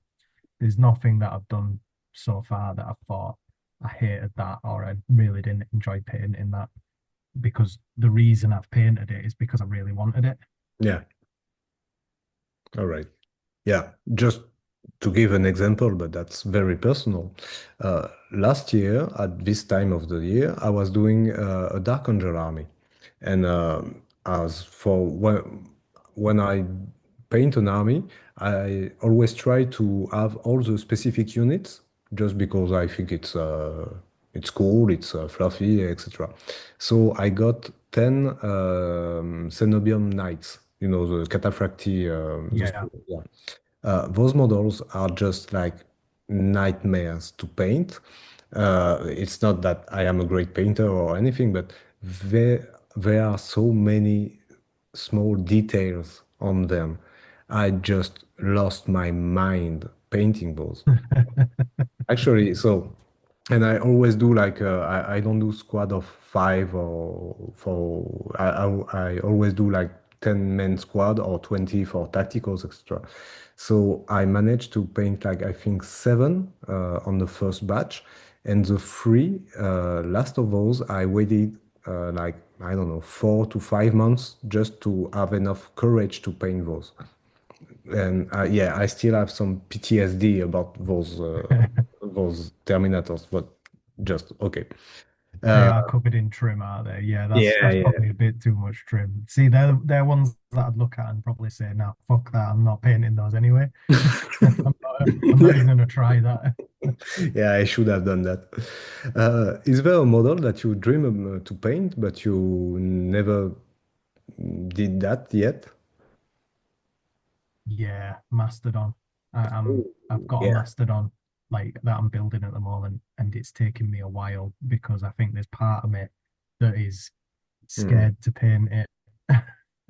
there's nothing that I've done so far that I thought I hated that or I really didn't enjoy painting that, because the reason I've painted it is because I really wanted it. Yeah. All right. Yeah, just to give an example, but that's very personal. Last year, at this time of the year, I was doing a Dark Angel army. And as for when I paint an army, I always try to have all the specific units just because I think it's cool, it's fluffy, etc. So I got 10 Cenobium Knights, the Cataphracti, Yeah. yeah. Those models are just like nightmares to paint. It's not that I am a great painter or anything, but there are so many small details on them. I just lost my mind painting those. Actually, so, and I always do like I don't do squad of five or for I always do like 10-man squad or 20 for tacticals, etc. So I managed to paint like I think seven on the first batch, and the three last of those I waited like I don't know 4 to 5 months just to have enough courage to paint those. And yeah, I still have some PTSD about those Terminators, but just okay. They Uh, are covered in trim, are they? Yeah, yeah, that's yeah. probably a bit too much trim. See, they're ones that I'd look at and probably say, "No, fuck that. I'm not painting those anyway. I'm not Yeah, even gonna try that." yeah, I should have done that. Is there a model that you dream to paint, but you never did that yet? Yeah, Mastodon. I've got a Yeah. Mastodon like that I'm building at the moment, and it's taking me a while because I think there's part of me that is Mm. scared to paint it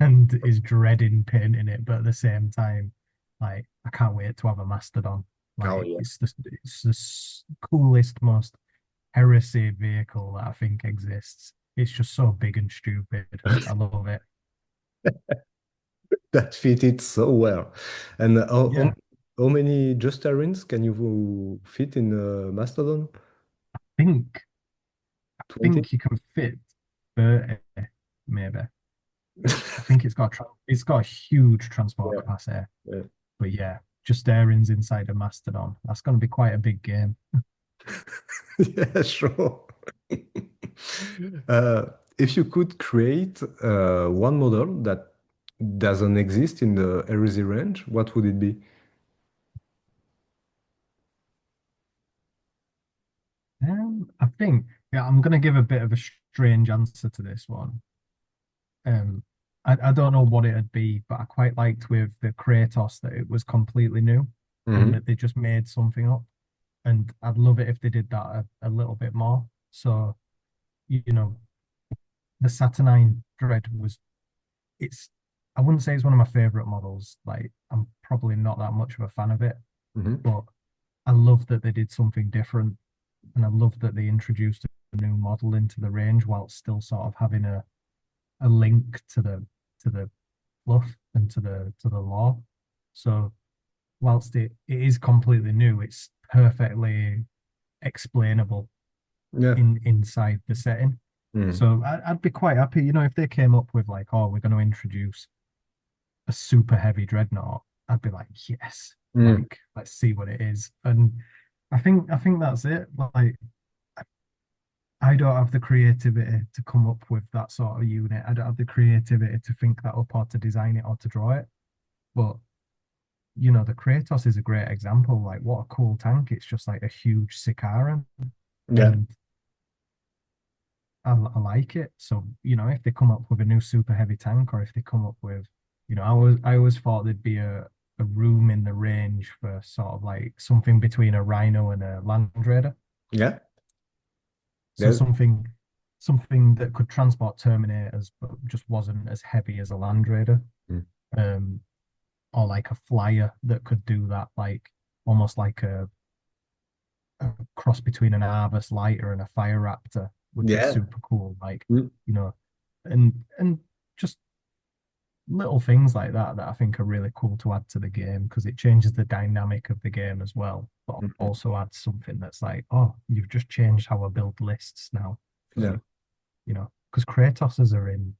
and is dreading painting it, but at the same time, like I can't wait to have a Mastodon. Oh Like yeah. it's the coolest, most heresy vehicle that I think exists. It's just so big and stupid. I love it. That fitted so well. And Yeah, how many Justarins can you fit in Mastodon? think 20? think you can fit 30, maybe. I think it's got a huge transport Yeah. capacity. Yeah. But yeah, just airings inside a Mastodon. That's going to be quite a big game. Yeah, sure. Uh, if you could create one model that doesn't exist in the Heresy range, what would it be? I think, yeah, I'm going to give a bit of a strange answer to this one. Um, I don't know what it'd be, but I quite liked with the Kratos that it was completely new and Hmm. that they just made something up. And I'd love it if they did that a little bit more. So, you know, the Saturnine Dread was, it's, I wouldn't say it's one of my favorite models. Like, I'm probably not that much of a fan of it, Hmm. but I love that they did something different. And I love that they introduced a new model into the range while still sort of having a link to the fluff and to the lore. So whilst it is completely new, it's perfectly explainable Yeah. inside the setting. Mm. So I'd be quite happy, if they came up with like, oh, we're going to introduce a super heavy dreadnought. I'd be like, yes, Mm. like let's see what it is. And I think that's it. Like I don't have the creativity to come up with that sort of unit. I don't have the creativity to think that up or to design it or to draw it. But the Kratos is a great example. Like, what a cool tank! It's just like a huge Sikaran, Yeah, and I like it. So, if they come up with a new super heavy tank, or if they come up with, I always thought there'd be a room in the range for sort of like something between a Rhino and a Land Raider. yeah, So there's, something that could transport Terminators, but just wasn't as heavy as a Land Raider. mm, Um, or like a flyer that could do that, like almost like a cross between an Arvis lighter and a Fire Raptor would be yeah, super cool. Like, mm, you know, and just little things like that I think are really cool to add to the game because it changes the dynamic of the game as well, but mhm, also adds something that's like, oh, you've just changed how I build lists now yeah, for, because Kratoses are in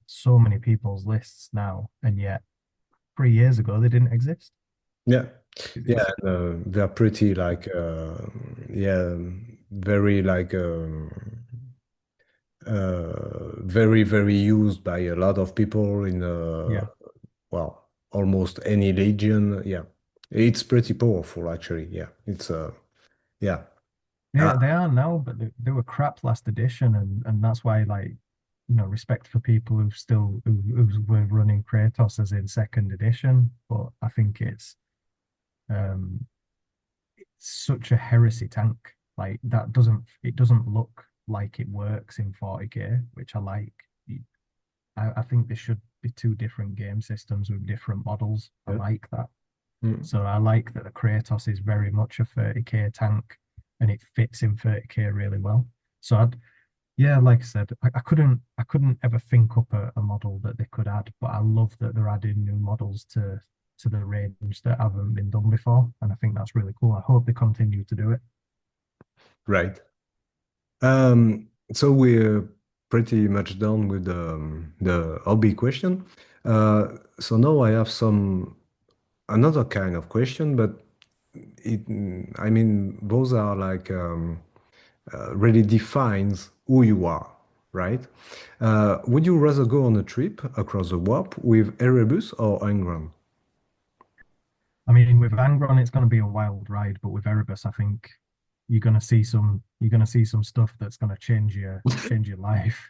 so many people's lists now, and yet 3 years ago they didn't exist. yeah, yeah. It's And, they're pretty like, yeah, very like, very, very used by a lot of people in, Yeah, well, almost any legion. Yeah, it's pretty powerful actually. Yeah, it's yeah. Uh, they are now, but they were crap last edition, and that's why, like, respect for people who were running Kratos as in second edition. But I think um it's such a heresy tank. Like, it doesn't look like it works in 40k, which I like. I think there should be two different game systems with different models. I yeah. like that. Mm. So I like that the Kratos is very much a 30k tank and it fits in 30k really well. So yeah, like I said, I couldn't ever think up a model that they could add, but I love that they're adding new models to the range that haven't been done before. And I think that's really cool. I hope they continue to do it. Right. So we're pretty much done with the hobby question. So now I have some another kind of question, but I mean, those are like really defines who you are, right? Would you rather go on a trip across the warp with Erebus or Angron? I mean, with Angron, it's going to be a wild ride, but with Erebus, I think you're gonna see some stuff that's gonna change your life.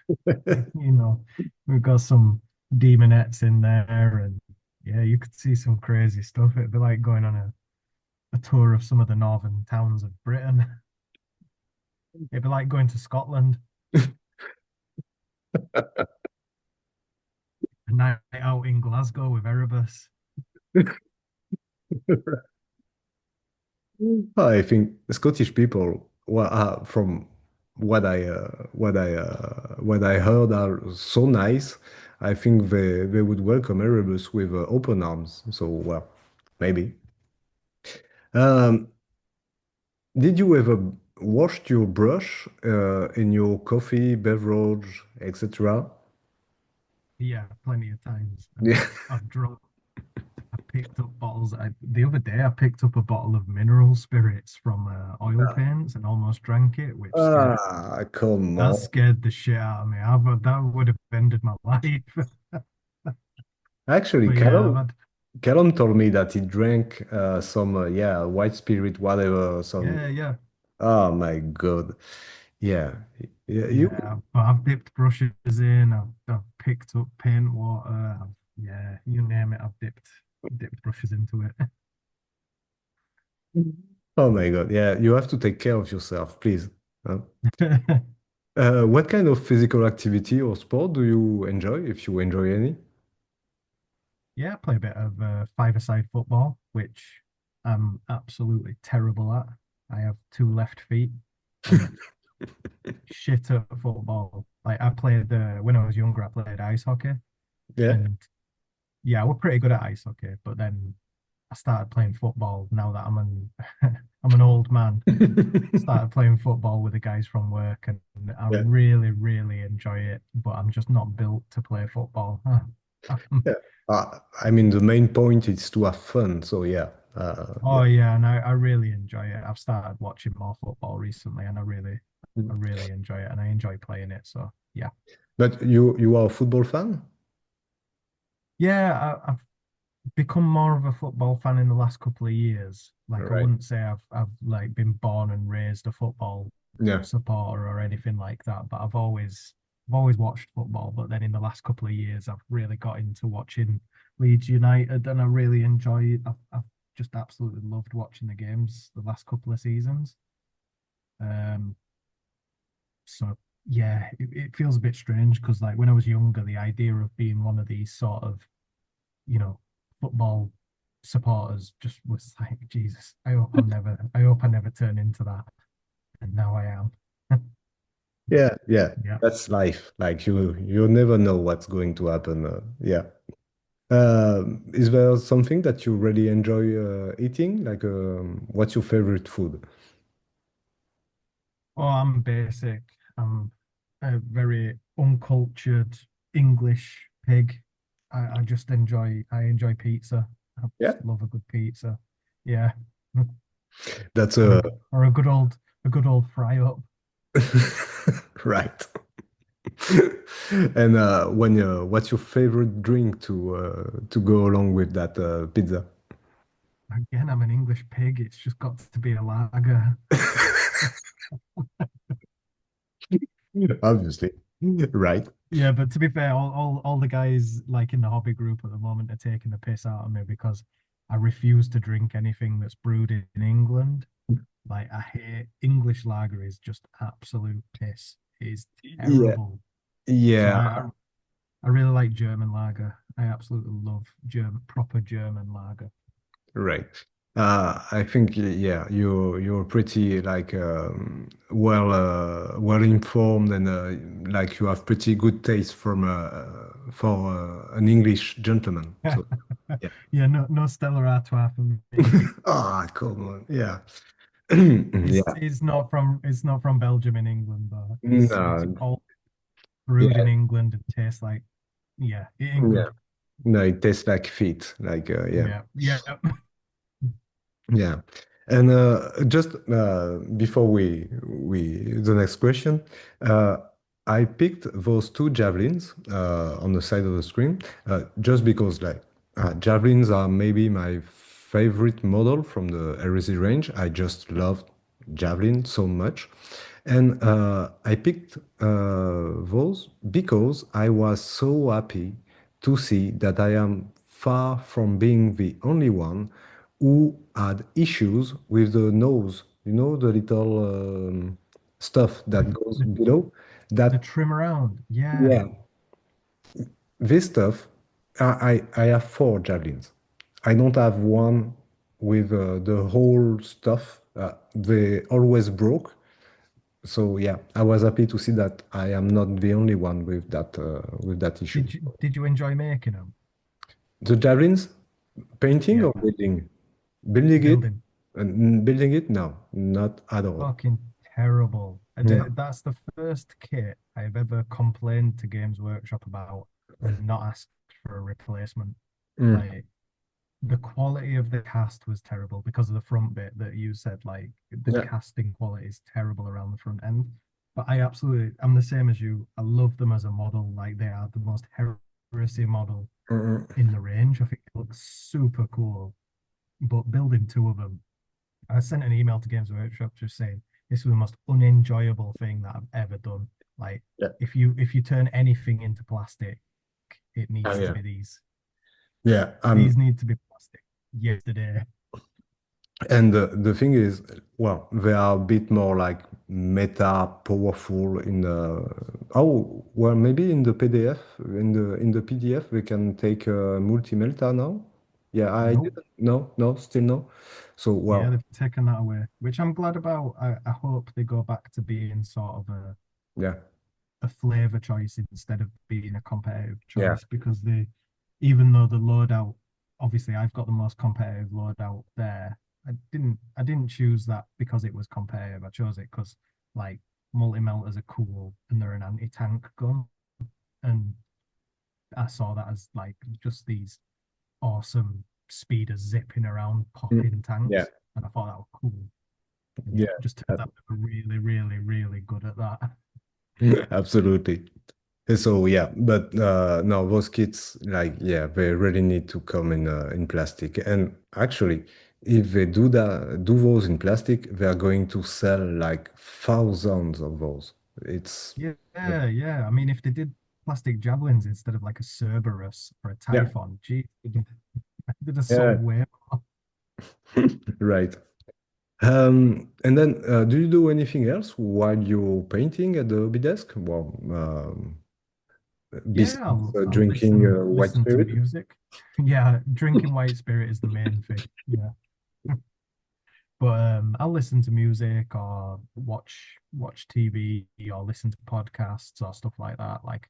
We've got some demonettes in there, and yeah, you could see some crazy stuff. It'd be like going on a tour of some of the northern towns of Britain. It'd be like going to Scotland, a night out in Glasgow with Erebus. I think Scottish people, well, from what I heard, are so nice. I think they would welcome Erebus with open arms. So, well, maybe. Um, did you ever wash your brush in your coffee, beverage, etc.? Yeah, plenty of times, and Yeah. I've drunk. I picked up bottles. The other day, I picked up a bottle of mineral spirits from oil paints and almost drank it, which scared Ah, come that on. scared the shit out of me. That would have ended my life. Actually, But yeah, I've had Callum told me that he drank some, yeah, white spirit, whatever, some. yeah, yeah, Oh my God. Yeah. Yeah, yeah. But I've dipped brushes in. I've picked up paint water. Yeah, you name it. I've dipped brushes into it. oh my God. Yeah, you have to take care of yourself, please. Uh, what kind of physical activity or sport do you enjoy, if you enjoy any? Yeah, I play a bit of five-a-side football, which I'm absolutely terrible at. I have two left feet. I'm shit at football. Like, I played when I was younger, I played ice hockey, Yeah. and yeah, I was pretty good at ice hockey. But then I started playing football. Now that I'm an old man, started playing football with the guys from work, and I Yeah. really, really enjoy it. But I'm just not built to play football. Yeah. I mean, the main point is to have fun. So yeah. Yeah. Oh yeah, and I really enjoy it. I've started watching more football recently, and I I really enjoy it and I enjoy playing it. So yeah. But you are a football fan? Yeah, I've become more of a football fan in the last couple of years. Like I Right. wouldn't say I've like been born and raised a football Yeah. supporter or anything like that, but I've always watched football, but then in the last couple of years I've really got into watching Leeds United and I really enjoy it. I've just absolutely loved watching the games the last couple of seasons. Um so yeah, it feels a bit strange because like when I was younger, the idea of being one of these sort of you know, football supporters just was like, Jesus, I hope I never turn into that. And now I am. Yeah, yeah. Yeah. That's life. Like you never know what's going to happen. Yeah. Is there something that you really enjoy eating? Like, what's your favorite food? Oh, I'm basic. I'm a very uncultured English pig. I enjoy pizza. I Yeah, just love a good pizza. Yeah. that's Or a or a good old fry up. right. And what's your favorite drink to go along with that pizza? Again, I'm an English pig. It's just got to be a lager. Obviously, right. Yeah, but to be fair, all the guys like in the hobby group at the moment are taking the piss out of me because I refuse to drink anything that's brewed in England. Like I hate English lager is just absolute piss. It is Yeah, terrible. So yeah, I really like German lager. I absolutely love proper German lager. right. I think yeah, you're pretty like well informed and like you have pretty good taste from for an English gentleman. So yeah. Yeah, no Stella Artois for me. Ah, come on. Yeah. It's Yeah. it's not from Belgium in England though. It's No. all brewed in Yeah. England and tastes like yeah, it ain't Yeah. good. No, it tastes like feet. Like yeah. Yeah, yeah. Yeah. And just before we the next question, uh, I picked those two javelins on the side of the screen just because like javelins are maybe my favorite model from the Heresy range. I just love javelin so much. And I picked those because I was so happy to see that I am far from being the only one who had issues with the nose, the little stuff that The, goes the below. the That, trim around. Yeah. yeah, this stuff, I have four javelins. I don't have one with the whole stuff. They always broke. So yeah, I was happy to see that I am not the only one with that issue. Did you enjoy making them? The javelins, painting Yeah. or building? Building it? Building. Building it? No, not at all. Fucking terrible. Yeah. That's the first kit I've ever complained to Games Workshop about and not asked for a replacement. Mm. Like the quality of the cast was terrible because of the front bit that you said, like the Yeah. casting quality is terrible around the front end. But I'm the same as you. I love them as a model. Like they are the most heresy model Mm, in the range. I think it looks super cool. But building two of them, I sent an email to Games Workshop just saying this was the most unenjoyable thing that I've ever done. Like yeah. if you turn anything into plastic, it Oh, needs to yeah. be these. Yeah. These need to be plastic. Yesterday. And the thing is, well, they are a bit more like meta powerful in the oh well maybe in the PDF in the PDF we can take multi-melta now. Yeah, I Nope. didn't no still no. So Yeah, well they've taken that away, which I'm glad about. I hope they go back to being sort of yeah a flavor choice instead of being a competitive yeah choice because even though the loadout, obviously I've got the most competitive loadout there. I didn't choose that because it was competitive. I chose it because like multi-melters are cool and they're an anti-tank gun. And I saw that as like just these awesome speeders zipping around, mm, popping yeah tanks. And I thought that was cool. Yeah, Yeah, just turns out they're really, really, really good at that. absolutely. So yeah, but no, those kits like yeah, they really need to come in plastic. And actually, if they do those in plastic, they are going to sell like thousands of those. It's Yeah, yeah, yeah. I mean, if they did plastic javelins instead of like a Cerberus or a yeah, Typhon, gee, they'd have yeah, sold way more. right. And then do you do anything else while you're painting at the hobby desk? Well, Yeah, besides I'll drinking white listen to spirit? music. Yeah, drinking white spirit is the main thing. Yeah. But I'll listen to music or watch TV or listen to podcasts or stuff like that. Like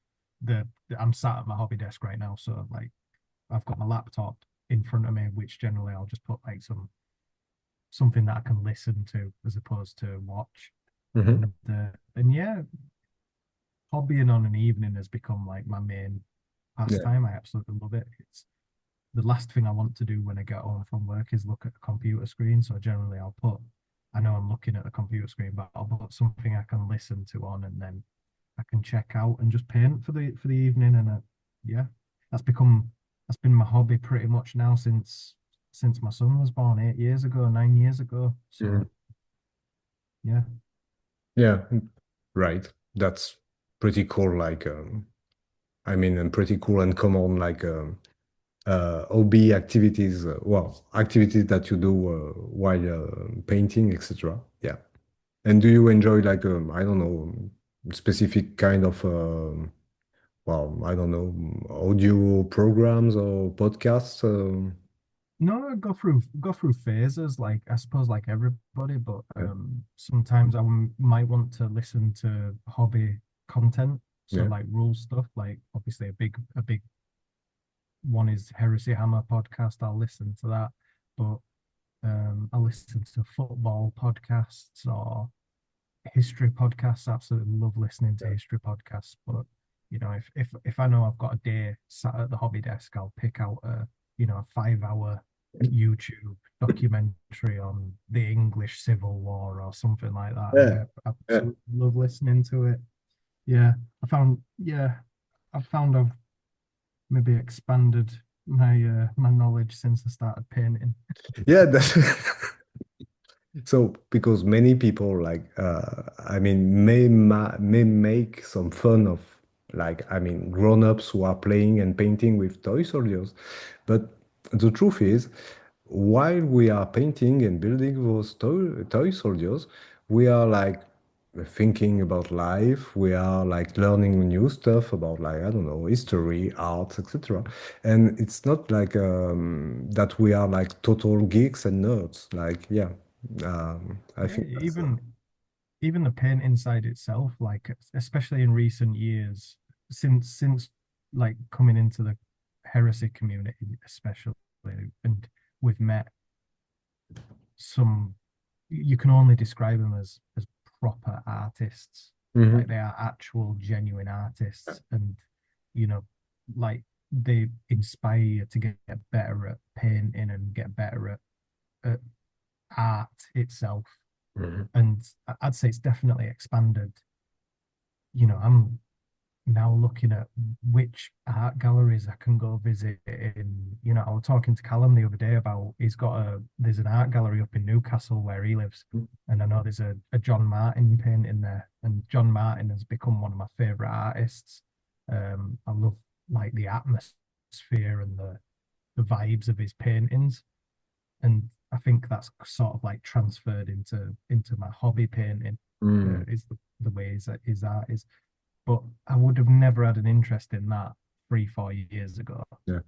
I'm sat at my hobby desk right now, so like I've got my laptop in front of me, which generally I'll just put like something that I can listen to as opposed to watch. Hmm. And yeah, hobbying on an evening has become like my main Yeah. pastime. I absolutely love it. It's the last thing I want to do when I get home from work is look at the computer screen. So generally I know I'm looking at the computer screen, but I'll put something I can listen to on and then I can check out and just paint for the evening. And yeah, that's been my hobby pretty much now since my son was born 8 years ago, 9 years ago. Mhm. So yeah. Yeah, right. That's pretty cool. Like, I mean, and pretty cool and common, like, hobby activities. Well, activities that you do while painting, etc. Yeah. And do you enjoy like, I don't know, specific kind of, well, I don't know, audio programs or podcasts? No, I go through phases, like I suppose like everybody, but Yeah. sometimes might want to listen to hobby content, so Yeah. like rule stuff. Like obviously a big one is Heresy Hammer podcast. I'll listen to that, but I listen to football podcasts or history podcasts. Absolutely love listening to Yeah. history podcasts. But if I know I've got a day sat at the hobby desk, I'll pick out a 5 hour YouTube documentary on the English Civil War or something like that. And Yeah. I Yeah. absolutely love listening to it. Yeah, I found I've maybe expanded my knowledge since I started painting. Yeah, that's so because many people like I mean may make some fun of like I mean grown-ups who are playing and painting with toy soldiers. But the truth is while we are painting and building those toy soldiers, we are like thinking about life. We are like learning new stuff about like I don't know history, art, etc. And it's not like that we are like total geeks and nerds. Like yeah, I Yeah, think that's even the paint inside itself, like especially in recent years, since like coming into the heresy community, especially, and we've met some, you can only describe them as proper artists, like Mhm. they are actual genuine artists, and you know, like they inspire you to get better at painting and get better at art itself. Mhm. And I'd say it's definitely expanded. I'm now looking at which art galleries I can go visit in. I was talking to Callum the other day about there's an art gallery up in Newcastle where he lives. And I know there's a John Martin painting there. And John Martin has become one of my favorite artists. I love like the atmosphere and the vibes of his paintings. And I think that's sort of like transferred into my hobby painting, Mm. is the way his art is. But I would have never had an interest in that 3 4 years ago. Yeah.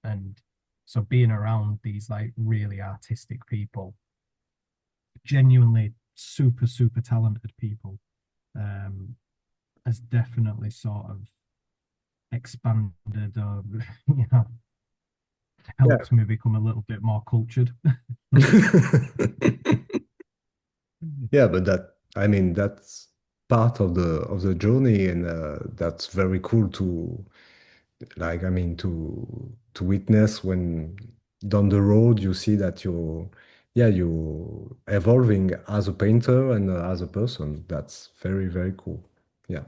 And so being around these like really artistic people, genuinely super talented people, um has definitely sort of expanded or Yeah. helped me become a little bit more cultured. Yeah, but that I mean that's part of the journey, and that's very cool to like I mean to witness when down the road you see that yeah, you evolving as a painter and as a person. That's very, very cool. Yeah.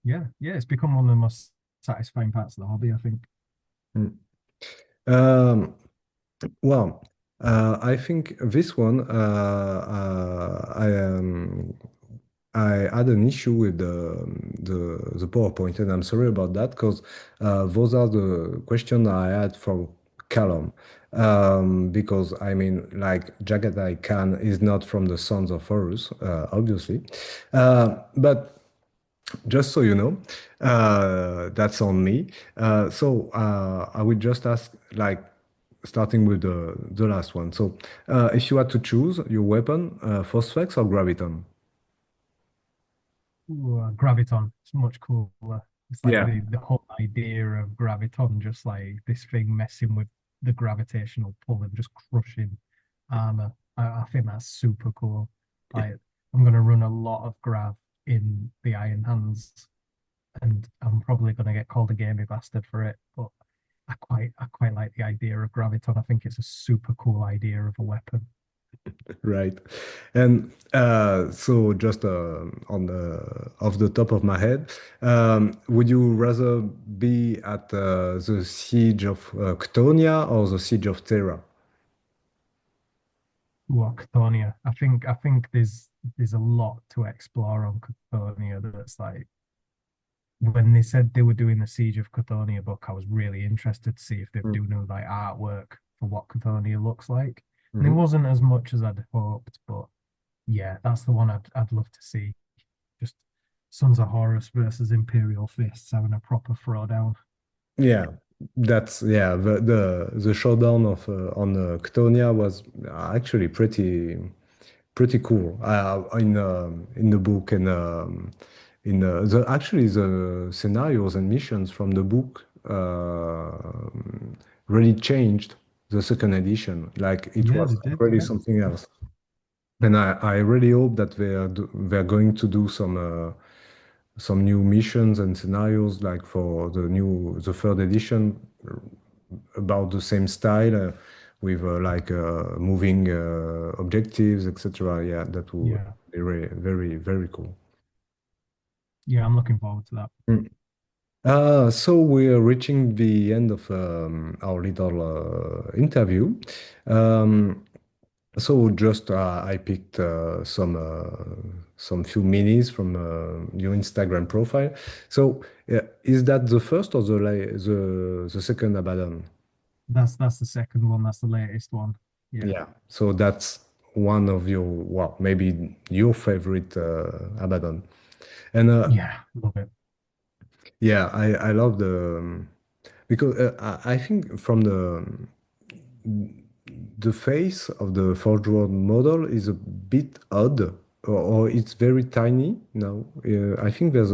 Yeah, yeah, it's become one of the most satisfying parts of the hobby, I think. Mm. Um, well, I think this one, I had an issue with the PowerPoint, and I'm sorry about that because those are the questions I had from Callum. Because I mean, like Jagatai Khan is not from the Sons of Horus, obviously, but just so you know, that's on me. I would just ask, like, starting with the last one. So, if you had to choose your weapon, Phosphex or Graviton? Ooh, Graviton, it's much cooler. It's like Yeah. the whole idea of Graviton, just like this thing messing with the gravitational pull and just crushing armor. I think that's super cool. Like, I'm gonna run a lot of grav in the Iron Hands, and I'm probably gonna get called a gamey bastard for it. But I quite like the idea of Graviton. I think it's a super cool idea of a weapon. Right. And so just on the off the top of my head, would you rather be at the siege of Ctonia or the siege of Terra? What Chthonia? I think there's a lot to explore on Chthonia that's like when they said they were doing the Siege of Cthonia book, I was really interested to see if they'd Mm. do new like artwork for what Cthonia looks like. And it Mhm. wasn't as much as I'd hoped, but yeah, that's the one I'd love to see. Just Sons of Horus versus Imperial Fists having a proper throwdown. Yeah, that's yeah. The showdown of on Ctonia was actually pretty cool. In the book and in the actually the scenarios and missions from the book really changed the second edition. Like it Yeah, was they did. really Yeah, something else. And I really hope that they're going to do some new missions and scenarios like for the third edition about the same style with like moving objectives, etc. Yeah, that will yeah, be very, very, very cool. yeah. I'm looking forward to that. Mm. So we're reaching the end of our little interview. Um, so just I picked some few minis from your Instagram profile. So is that the first or the second Abaddon? That's the second one. That's the latest one. Yeah, Yeah. So that's one of your, well, maybe your favorite Abaddon. And yeah. Love it. yeah, I love because I think from the face of the Forge World model is a bit odd, or it's very tiny. No, I think I there's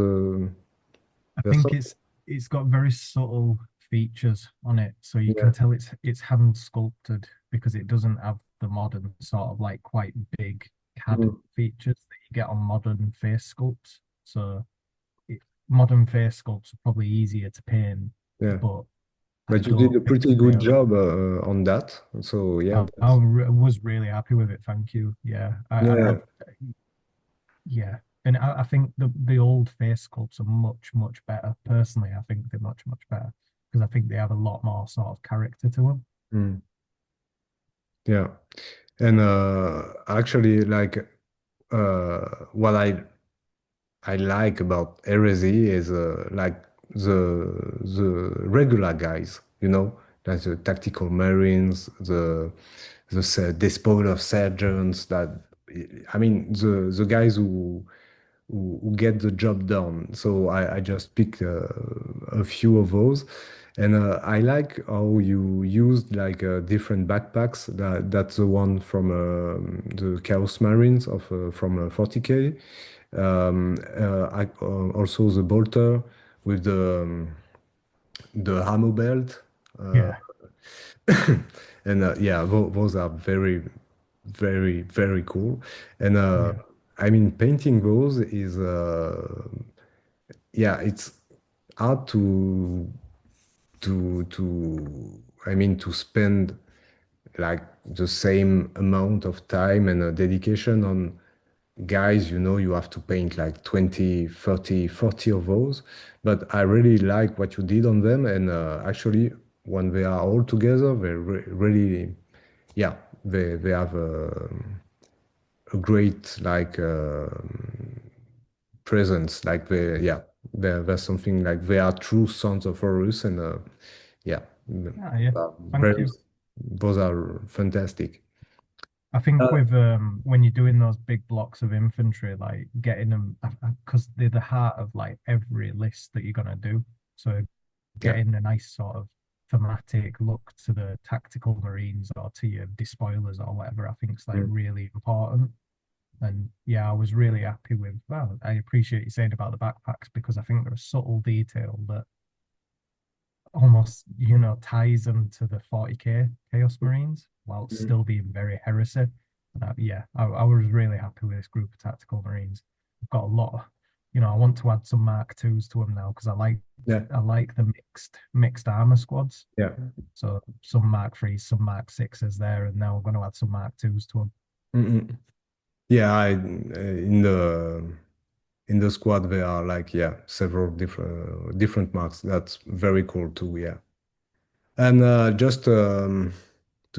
think something. it's got very subtle features on it, so you can Yeah. tell it's hand sculpted because it doesn't have the modern sort of like quite big CAD Mm, features that you get on modern face sculpts. So it, modern face sculpts are probably easier to paint, yeah. but I But you did don't a think pretty they good are. job on that. So yeah, I was really happy with it. Thank you. Yeah, yeah. yeah. And I think the old face sculpts are much better. Personally, I think they're much better because I think they have a lot more sort of character to them. Mm, yeah. And actually, like what I like about Heresy is like the regular guys, like the tactical marines, despoiler sergeants. That I mean, the guys who get the job done. So I just picked a few of those. And I like how you used like different backpacks. That's the one from the Chaos Marines from 40K. Also the bolter with the ammo belt. Uh, Yeah, and yeah, those are very, very, very cool. And yeah, I mean, painting those is yeah, it's hard to I mean to spend. like the same amount of time and dedication on guys, you have to paint like 20, 30, 40 of those. But I really like what you did on them. And actually, when they are all together, they really, yeah, they have a great like presence. Like yeah, there's something like they are true sons of Horus. And yeah, Yeah, yeah. Thank very, you. those are fantastic. I think Uh, with when you're doing those big blocks of infantry, like getting them because they're the heart of like every list that you're gonna do. So yeah. getting a nice sort of thematic look to the tactical marines or to your despoilers or whatever, I think is like Mm, really important. And yeah, I was really happy with. Well, I appreciate you saying about the backpacks because I think there's a subtle detail that almost ties them to the 40k Chaos Marines while mm, still being very heresy. And yeah, I was really happy with this group of tactical Marines. I've got a lot. I want to add some Mark twos to them now because yeah. I like the mixed armor squads. Yeah. So some Mark threes, some Mark sixes there, and now I'm going to add some Mark twos to them. Mm-mm. Yeah, in the squad there are like, yeah, several different marks. That's very cool too, yeah. And just to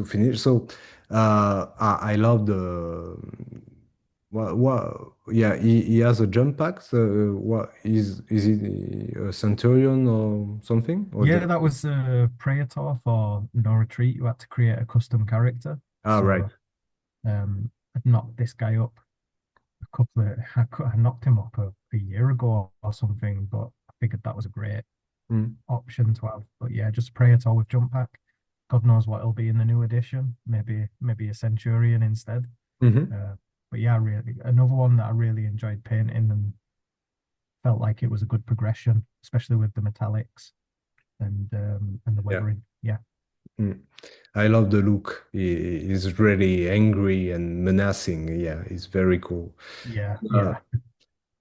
finish, so I love the yeah, he has a jump pack. What is it a Centurion or something? Or Yeah, just that was Praetor for No Retreat. You had to create a custom character. right. So I'd knocked this guy up I knocked him up a year ago or something, but I figured that was a great Mm. option to have. But yeah, just Praetor with jump pack. God knows what it'll be in the new edition. Maybe a Centurion instead. Hmm. Uh, but yeah, really another one that I really enjoyed painting and felt like it was a good progression, especially with the metallics and the Yeah. weathering. Yeah, Mm. I love the look. He's really angry and menacing. Yeah, he's very cool. yeah, Uh, yeah,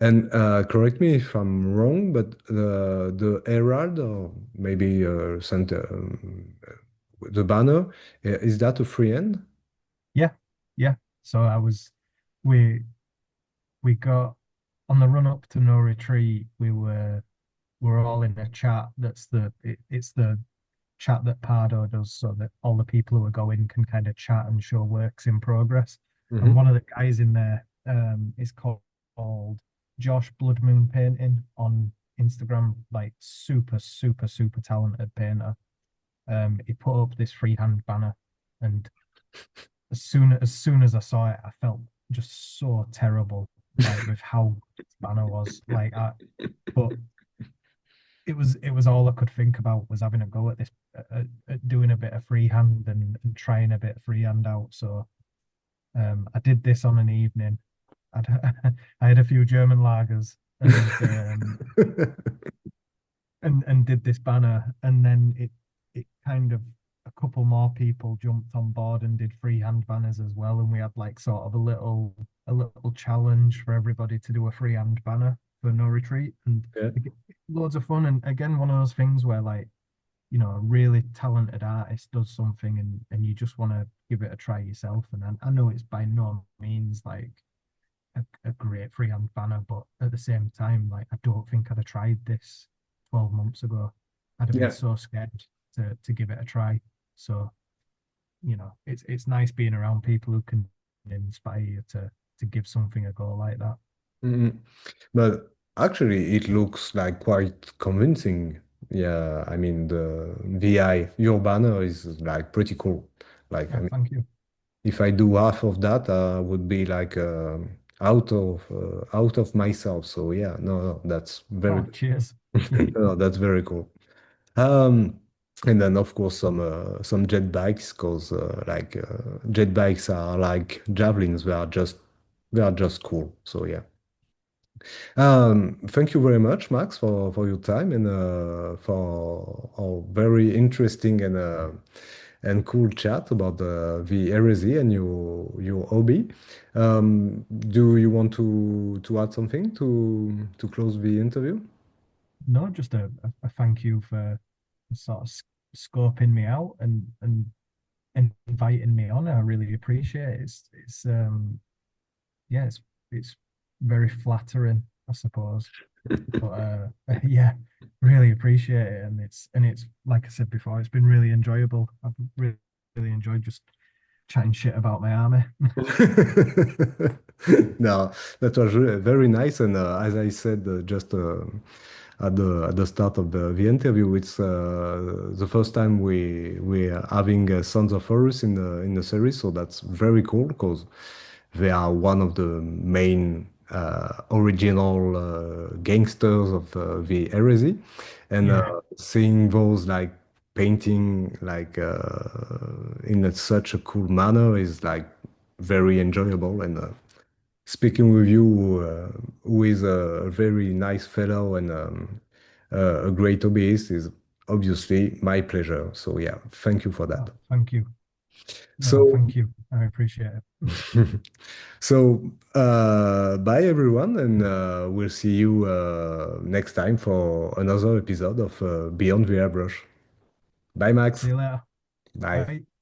and correct me if I'm wrong, but the Herald or maybe the banner, is that a free end? yeah, yeah. So we we got on the run up to No Retreat. We're all in a chat. It's the chat that Pardo does, so that all the people who are going can kind of chat and show works in progress. And Hmm. one of the guys in there is called Josh Blood Moon Painting on Instagram. Like super, super, super talented painter. He put up this freehand banner, and as soon as I saw it, I felt just so terrible, like with how good this banner was. But it was all I could think about was having a go at this, at doing a bit of freehand and trying a bit of freehand out. So I did this on an evening. I'd, I had a few German lagers and did this banner, and then it kind of a couple more people jumped on board and did freehand banners as well, and we had like sort of a little challenge for everybody to do a freehand banner for No Retreat, and Yeah. loads of fun. And again, one of those things where like a really talented artist does something and you just want to give it a try yourself. And I know it's by no means like a great freehand banner, but at the same time, like I don't think I'd have tried this 12 months ago. I'd have been Yeah. so scared to give it a try. So, it's nice being around people who can inspire you to give something a go like that. Mhm. But actually, it looks like quite convincing. Yeah, I mean the VI, your banner is like pretty cool. Like, I Oh, mean, thank you. if I do half of that, I would be like out of myself. So yeah, no, no, that's very Oh, cheers. no, that's very cool. Um, and then of course some jet bikes, because like jet bikes are like javelins. They are just cool. So yeah. Thank you very much, Max, for your time and for our very interesting and cool chat about the heresy and your hobby. Do you want to add something to close the interview? No, just a thank you for sort of scoping me out and inviting me on. I really appreciate it. It's yeah, it's very flattering, I suppose. But yeah, really appreciate it, and it's like I said before, it's been really enjoyable. I've really enjoyed just chatting shit about my army. No, that was very nice. And as I said, just at the start of the interview, it's the first time we are having Sons of Horus in the series, so that's very cool because they are one of the main original gangsters of the heresy, and Yeah, seeing those like painting like such a cool manner is like very enjoyable. And speaking with you, who is a very nice fellow and a great hobbyist, is obviously my pleasure. So yeah, thank you for that. oh, thank you. No, So thank you. I appreciate it. so bye everyone, and we'll see you next time for another episode of Beyond the Airbrush. Bye, See Max. you later. Bye. Bye.